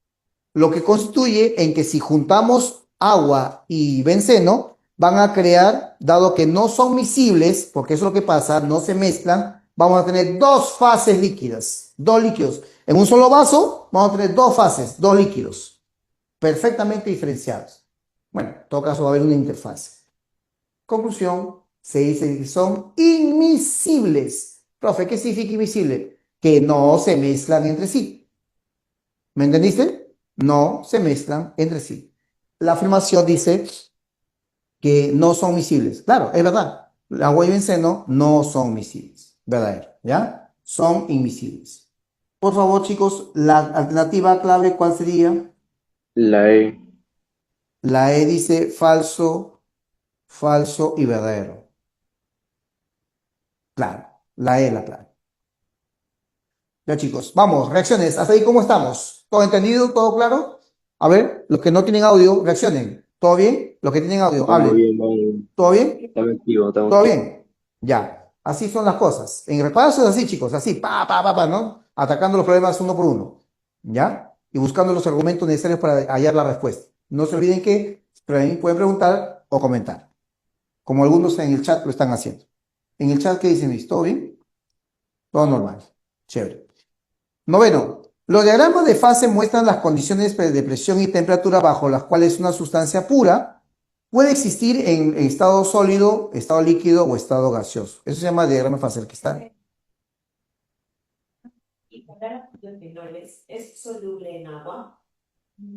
Lo que constituye en que si juntamos agua y benceno, van a crear, dado que no son miscibles, porque eso es lo que pasa, no se mezclan, vamos a tener dos fases líquidas, dos líquidos. En un solo vaso vamos a tener dos fases, dos líquidos, perfectamente diferenciados. Bueno, en todo caso va a haber una interfase. Conclusión, se dice que son inmiscibles. Profe, ¿qué significa invisible? Que no se mezclan entre sí. ¿Me entendiste? No se mezclan entre sí. La afirmación dice que no son miscibles. Claro, es verdad. El agua y benceno no son miscibles. Verdadero. ¿Ya? son invisibles. Por favor, chicos, la alternativa clave, ¿cuál sería? La E. La E dice falso, falso y verdadero. Claro, la E es la clave. Ya, chicos, vamos, reacciones. ¿Hasta ahí cómo estamos? ¿Todo entendido? ¿Todo claro? A ver, los que no tienen audio, reaccionen. ¿Todo bien? Los que tienen audio, Vamos hablen. bien, vamos bien. ¿Todo bien? Estamos activos, estamos ¿Todo activos. bien? Ya. Así son las cosas. En repaso es así, chicos, así, ¿no? Atacando los problemas uno por uno. ¿Ya? Y buscando los argumentos necesarios para hallar la respuesta. No se olviden que pueden preguntar o comentar, como algunos en el chat lo están haciendo. En el chat, ¿qué dicen, Luis? ¿Todo bien? Todo normal. Chévere. Noveno. Los diagramas de fase muestran las condiciones de presión y temperatura bajo las cuales una sustancia pura puede existir en estado sólido, estado líquido o estado gaseoso. Eso se llama diagrama de fase, el que está. Y para los fenoles, ¿es soluble en agua?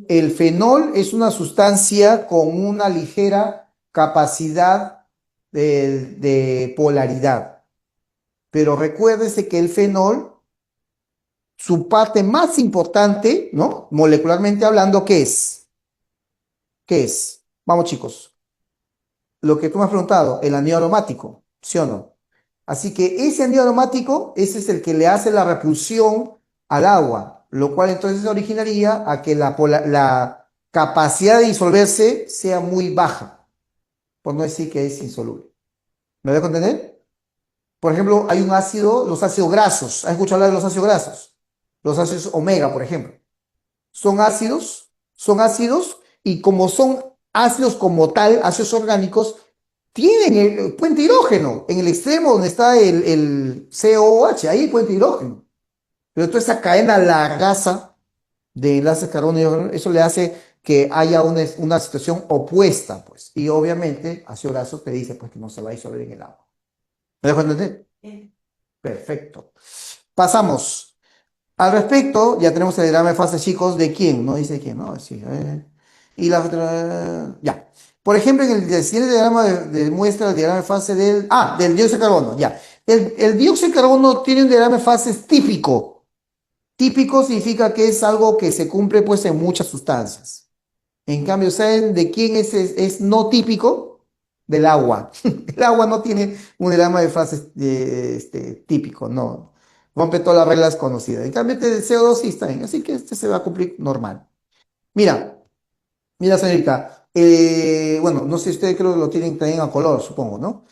El fenol es una sustancia con una ligera capacidad de polaridad. Pero recuérdese que el fenol, su parte más importante, ¿no? Molecularmente hablando, ¿qué es? ¿Qué es? Vamos, chicos. Lo que tú me has preguntado, el anillo aromático, ¿sí o no? Así que ese anillo aromático, ese es el que le hace la repulsión al agua, lo cual entonces originaría a que la capacidad de disolverse sea muy baja, por no decir que es insoluble. ¿Me dejo entender? Por ejemplo, hay un ácido, los ácidos grasos. ¿Has escuchado hablar de los ácidos grasos? Los ácidos omega, por ejemplo. Son ácidos, y como son ácidos como tal, ácidos orgánicos, tienen el puente hidrógeno en el extremo donde está el COOH, ahí el puente hidrógeno. Pero toda esa cadena largaza de enlaces carbono y hidrógeno, eso le hace que haya una situación opuesta, pues. Y obviamente, ácido graso te dice pues, que no se va a disolver en el agua. ¿Me dejo entender? Perfecto. Pasamos. Al respecto, ya tenemos el diagrama de fase, chicos, ¿de quién? No dice de quién, ¿no? Sí, y ya. Por ejemplo, en el siguiente diagrama muestra el diagrama de fase del dióxido de carbono, ya. El dióxido de carbono tiene un diagrama de fases típico. Típico significa que es algo que se cumple, pues, en muchas sustancias. En cambio, ¿saben de quién es no típico? Del agua. El agua no tiene un diagrama de fases típico, no. Rompe todas las reglas conocidas. En cambio, este de CO2 sí está bien, así que este se va a cumplir normal. Mira, mira, señorita. Bueno, no sé si ustedes creo que lo tienen también a color, supongo, ¿no?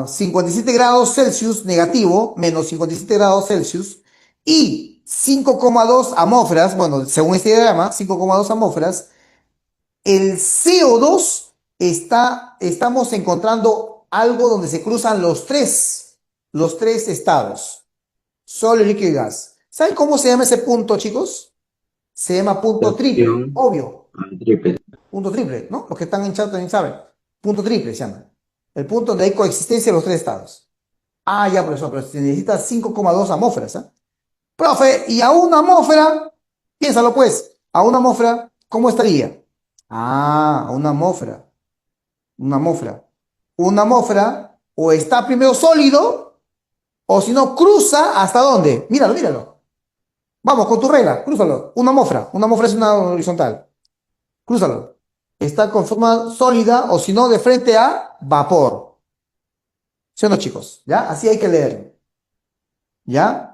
57 grados Celsius negativo, menos 57 grados Celsius, y 5,2 atmósferas, bueno, según este diagrama, 5,2 atmósferas. El CO2 estamos encontrando algo donde se cruzan los tres estados, sólido, líquido y gas. ¿Saben cómo se llama ese punto, chicos? Se llama punto triple, Reacción obvio, al triple. punto triple, ¿no? Los que están en chat también saben. Punto triple se llama. El punto donde hay coexistencia de los tres estados. Ah, ya, profesor, pero se necesita 5,2 atmósferas, ¿ah? Profe, y a una atmósfera, piénsalo pues, a una atmósfera, ¿cómo estaría? Ah, a una atmósfera. Una atmósfera. Una atmósfera o está primero sólido o si no cruza hasta dónde. Míralo, míralo. Vamos, con tu regla, crúzalo. Una atmósfera es una horizontal. Crúzalo. Está con forma sólida o si no de frente a vapor. ¿Sí o no, chicos? ¿Ya? Así hay que leer. ¿Ya?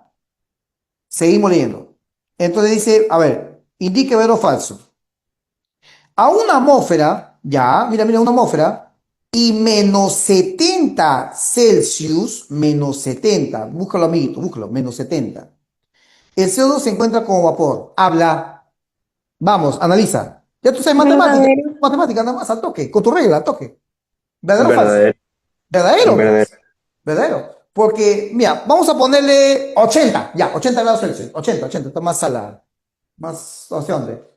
Seguimos leyendo. Entonces dice, a ver, indique verdadero o falso. A una atmósfera, ya, mira, mira, una atmósfera, y menos 70 Celsius, menos 70, búscalo, amiguito, búscalo, menos 70. El CO2 se encuentra como vapor. Habla, vamos, analiza. Ya tú sabes Verdadero. matemática, nada más al toque, con tu regla, al toque. ¿Verdadero o falso? Verdadero. Verdadero, Verdadero. pues. Verdadero. Porque, mira, vamos a ponerle 80, ya, 80 grados Celsius, 80, 80, está más a más, no sé dónde.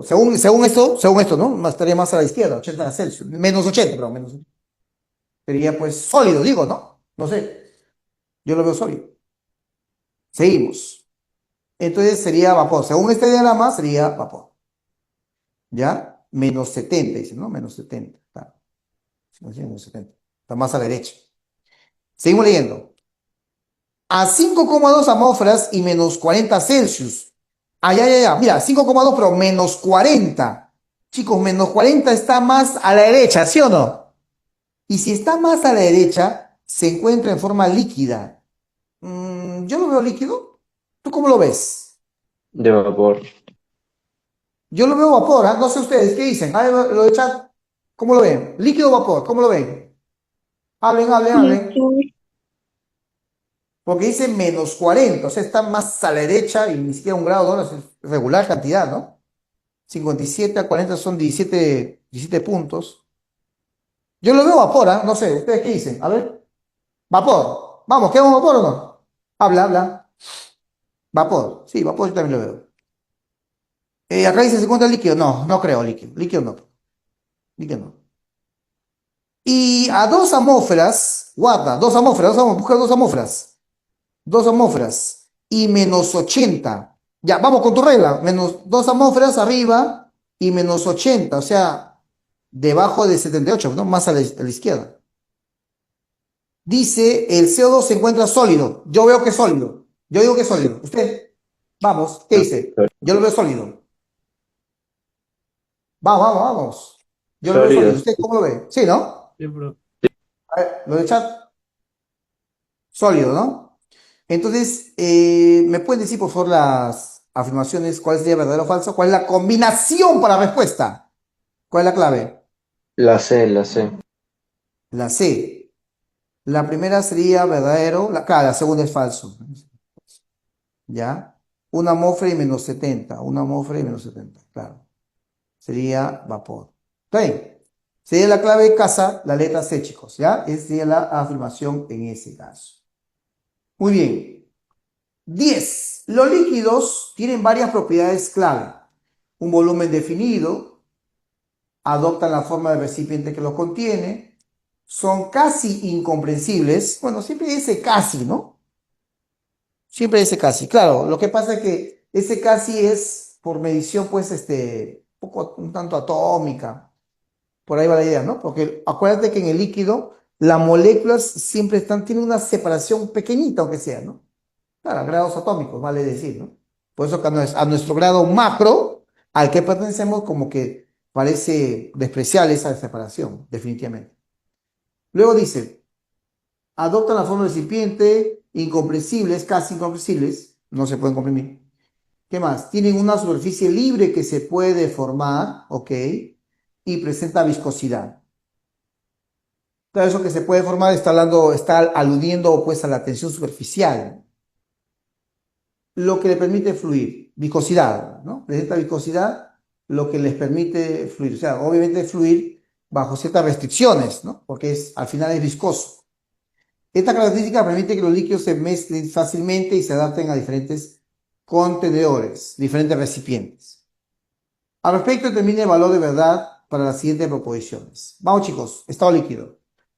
Según esto, ¿no? Estaría más a la izquierda, 80 Celsius. Menos 80, perdón, menos 80. Sería pues sólido, digo, ¿no? No sé. Yo lo veo sólido. Seguimos. Entonces sería vapor. Según este diagrama, sería vapor. ¿Ya? Menos 70, dice, ¿no? Menos 70. Está, sí, menos 70. Está más a la derecha. Seguimos leyendo. a 5,2 atmósferas y menos 40 Celsius. Ay, ay, ay, ay. Mira, 5,2 pero menos 40. Chicos, menos 40 está más a la derecha, ¿sí o no? Y si está más a la derecha, se encuentra en forma líquida. Yo lo veo líquido. ¿Tú cómo lo ves? De vapor. Yo lo veo vapor, ¿ah? No sé ustedes, ¿qué dicen? A ver, lo de chat, ¿cómo lo ven? ¿Líquido o vapor? ¿Cómo lo ven? Hablen, hablen, hablen. Vapor. Porque dice menos 40, o sea, está más a la derecha y ni siquiera un grado, ¿no? Es regular cantidad, ¿no? 57 a 40 son 17 puntos. Yo lo veo vapor, ¿ah? No sé, ¿ustedes qué dicen? A ver, vapor. Vamos, ¿quedamos vapor o no? Habla, habla. Vapor, sí, vapor yo también lo veo. Acá dice 50 líquido, no, no creo líquido. Líquido no, líquido no. Y a 2 atmósferas, guarda, 2 atmósferas, busca 2 atmósferas. 2 atmósferas y menos 80. Ya, vamos con tu regla. Menos 2 atmósferas arriba y menos 80, o sea, debajo de 78, ¿no? Más a la izquierda. Dice, el CO2 se encuentra sólido. Yo veo que es sólido. Yo digo que es sólido. ¿Usted? Vamos, ¿qué No, dice? Yo lo veo sólido. Vamos, vamos, vamos. Yo lo veo sólido. sólidos. ¿Usted cómo lo ve? Sí, ¿no? Sí, bro. A ver, lo de chat, sólido, ¿no? Entonces, ¿me pueden decir, por favor, las afirmaciones? ¿Cuál sería verdadero o falso? ¿Cuál es la combinación para la respuesta? ¿Cuál es la clave? La C, la C. La C. La primera sería verdadero. Claro, la segunda es falso. ¿Ya? Una atmósfera y menos 70. Una atmósfera y menos 70. Claro. Sería vapor. ¿Está bien? Sería la clave de casa, la letra C, chicos. ¿Ya? Esa sería la afirmación en ese caso. Muy bien. 10. Los líquidos tienen varias propiedades clave. Un volumen definido, adoptan la forma del recipiente que los contiene, son casi incomprensibles. Bueno, siempre dice casi, ¿no? Siempre dice casi. Claro, lo que pasa es que ese casi es por medición, pues, un tanto atómica. Por ahí va la idea, ¿no? Porque acuérdate que en el líquido las moléculas siempre tienen una separación pequeñita, aunque sea, ¿no? Claro, grados atómicos, vale decir, ¿no? Por eso que a nuestro grado macro, al que pertenecemos, como que parece despreciable esa separación, definitivamente. Luego dice, adoptan la forma del recipiente, incomprensibles, casi incomprensibles, no se pueden comprimir. ¿Qué más? Tienen una superficie libre que se puede formar, ¿ok? Y presenta viscosidad. Claro, eso que se puede formar está aludiendo pues a la tensión superficial, lo que le permite fluir, viscosidad, ¿no? Presenta viscosidad, lo que les permite fluir. O sea, obviamente fluir bajo ciertas restricciones, ¿no? Porque al final es viscoso. Esta característica permite que los líquidos se mezclen fácilmente y se adapten a diferentes contenedores, diferentes recipientes. Al respecto, determine el valor de verdad para las siguientes proposiciones. Vamos, chicos, estado líquido.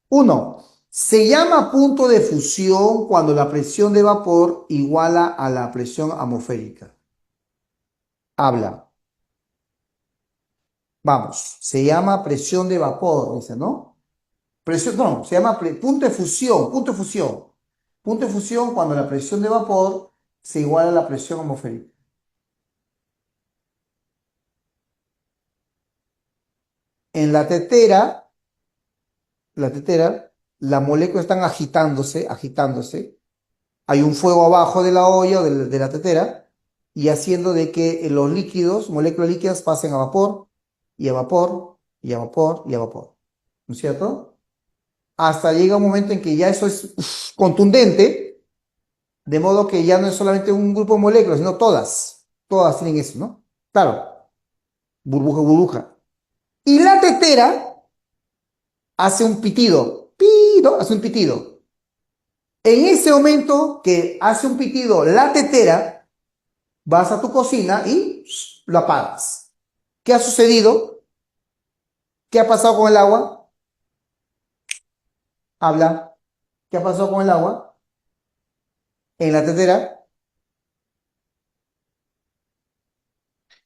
1. Se llama punto de fusión cuando la presión de vapor iguala a la presión atmosférica. Habla. Vamos, se llama presión de vapor, dice, ¿no? Presión, no, se llama punto de fusión, punto de fusión. Punto de fusión cuando la presión de vapor se iguala a la presión atmosférica. En la tetera, las moléculas están agitándose, agitándose. Hay un fuego abajo de la olla o de la tetera y haciendo de que los líquidos, moléculas líquidas, pasen a vapor y a vapor y a vapor y a vapor. ¿No es cierto? Hasta llega un momento en que ya eso es contundente, de modo que ya no es solamente un grupo de moléculas, sino todas. Todas tienen eso, ¿no? Claro, burbuja, burbuja. Y la tetera hace un pitido. Pito, hace un pitido. En ese momento que hace un pitido la tetera, vas a tu cocina y lo apagas. ¿Qué ha sucedido? ¿Qué ha pasado con el agua? Habla. ¿Qué ha pasado con el agua? En la tetera,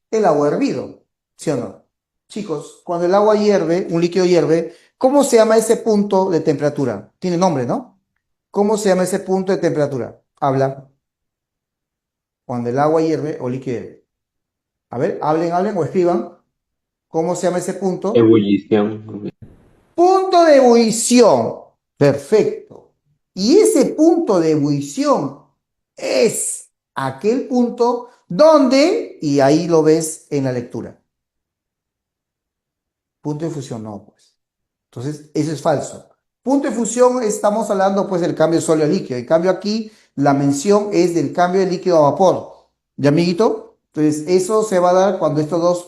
el agua ha hervido. ¿Sí o no? Chicos, cuando el agua hierve, un líquido hierve, ¿cómo se llama ese punto de temperatura? Tiene nombre, ¿no? ¿Cómo se llama ese punto de temperatura? Habla. Cuando el agua hierve o líquido hierve. A ver, hablen o escriban. ¿Cómo se llama ese punto? Ebullición. Punto de ebullición. Perfecto. Y ese punto de ebullición es aquel punto donde, y ahí lo ves en la lectura. Punto de fusión, no, pues. Entonces, eso es falso. Punto de fusión, estamos hablando pues del cambio de sólido a líquido. En cambio aquí, la mención es del cambio de líquido a vapor. ¿Ya, amiguito? Entonces, eso se va a dar cuando estas dos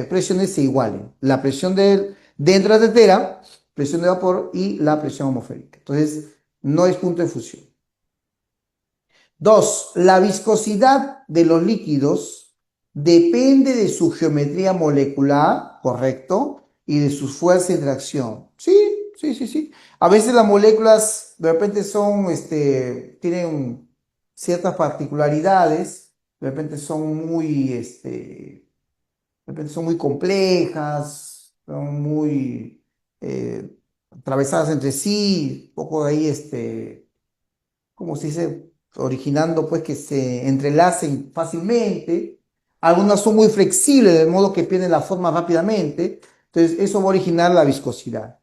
presiones se igualen. La presión dentro de la tetera, presión de vapor y la presión atmosférica. Entonces, no es punto de fusión. Dos, la viscosidad de los líquidos depende de su geometría molecular, ¿correcto? Y de sus fuerzas de interacción. Sí, sí, sí, sí. A veces las moléculas de repente tienen ciertas particularidades, de repente son de repente son muy complejas, son muy atravesadas entre sí, un poco de ahí, como se dice, originando pues que se entrelacen fácilmente. Algunas son muy flexibles, de modo que pierden la forma rápidamente. Entonces, eso va a originar la viscosidad.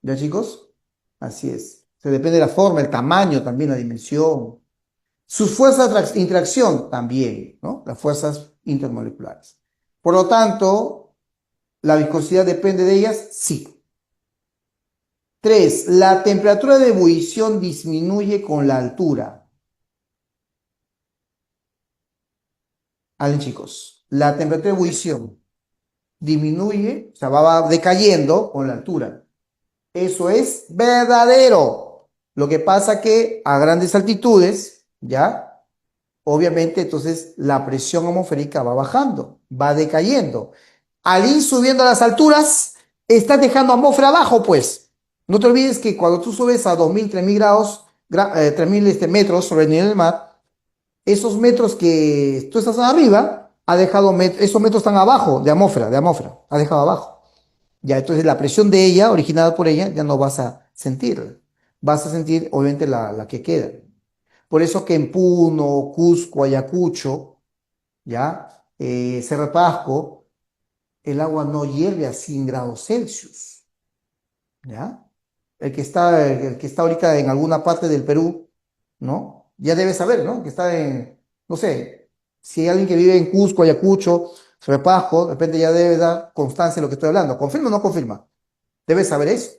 ¿Ya, chicos? Así es. Se depende de la forma, el tamaño también, la dimensión. Sus fuerzas de interacción también, ¿no? Las fuerzas intermoleculares. Por lo tanto, ¿la viscosidad depende de ellas? Sí. 3. La temperatura de ebullición disminuye con la altura. Hablen, chicos. La temperatura de ebullición disminuye, o sea, va decayendo con la altura. Eso es verdadero. Lo que pasa que a grandes altitudes, ¿ya? Obviamente, entonces la presión atmosférica va bajando, va decayendo. Al ir subiendo a las alturas, estás dejando atmósfera abajo, pues. No te olvides que cuando tú subes a 2000, 3000 grados, 3000 metros sobre el nivel del mar, esos metros que tú estás arriba, esos metros están abajo de atmósfera, ha dejado abajo. Ya, entonces la presión de ella, originada por ella, ya no vas a sentir. Vas a sentir, obviamente, la que queda. Por eso que en Puno, Cusco, Ayacucho, ya, Cerro Pasco, el agua no hierve a 100 grados Celsius, ¿ya? El que está ahorita en alguna parte del Perú, ¿no? Ya debe saber, ¿no? Que está no sé, si hay alguien que vive en Cusco, Ayacucho, Repasco, de repente ya debe dar constancia de lo que estoy hablando. ¿Confirma o no confirma? Debe saber eso.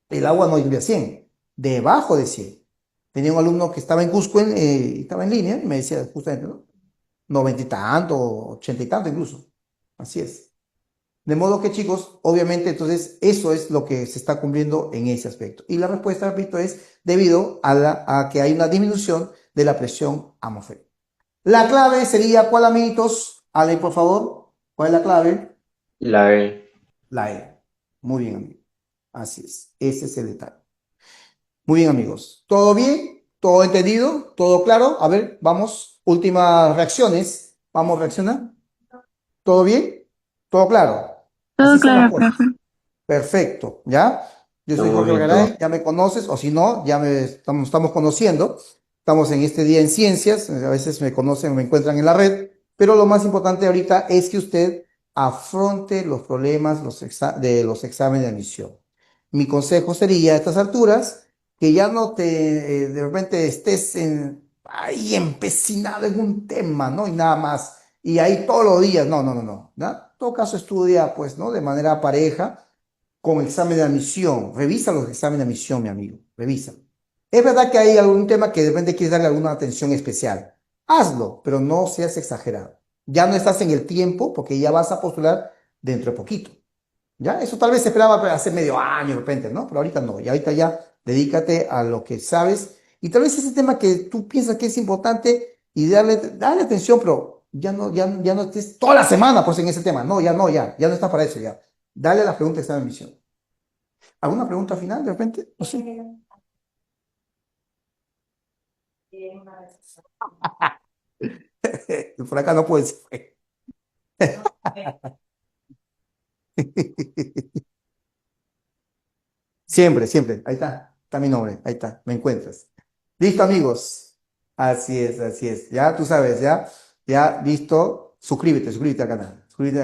El agua no hirve a 100, debajo de 100. Tenía un alumno que estaba en Cusco, estaba en línea, y me decía justamente, ¿no? 90 y tanto, 80 y tanto incluso. Así es. De modo que, chicos, obviamente, entonces, eso es lo que se está cumpliendo en ese aspecto. Y la respuesta, repito, es debido a que hay una disminución de la presión atmosférica. La clave sería, ¿cuál, amiguitos? Ale, por favor. ¿Cuál es la clave? La E. La E. Muy bien, amigo. Así es. Ese es el detalle. Muy bien, amigos. ¿Todo bien? ¿Todo entendido? ¿Todo claro? A ver, vamos. Últimas reacciones. Vamos a reaccionar. ¿Todo bien? ¿Todo claro? Todo Así son las claro, cosas. profe. Perfecto, ¿ya? Yo soy Estamos Jorge bien todo. Orgaray, ya me conoces, o si no, estamos conociendo. Estamos en este día en ciencias, a veces me conocen o me encuentran en la red, pero lo más importante ahorita es que usted afronte los problemas de los exámenes de admisión. Mi consejo sería a estas alturas que ya no de repente estés ahí empecinado en un tema, ¿no? Y nada más. Y ahí todos los días, no, no, no, no. ¿No? En todo caso estudia, pues, ¿no? De manera pareja con examen de admisión. Revisa los exámenes de admisión, mi amigo. Revisa. Es verdad que hay algún tema que de repente quieres darle alguna atención especial. Hazlo, pero no seas exagerado. Ya no estás en el tiempo porque ya vas a postular dentro de poquito. ¿Ya? Eso tal vez se esperaba hace medio año de repente, ¿no? Pero ahorita no. Y ahorita ya dedícate a lo que sabes. Y tal vez ese tema que tú piensas que es importante y darle atención, pero ya no estés toda la semana pues en ese tema. No, ya no está para eso ya. Dale a las preguntas que están en emisión. ¿Alguna pregunta final de repente? No sé. Por acá no puedes. Siempre, siempre. Ahí está. Está mi nombre. Ahí está. Me encuentras. Listo, amigos. Así es, así es. Ya tú sabes, ya, ya listo. Suscríbete al canal. Suscríbete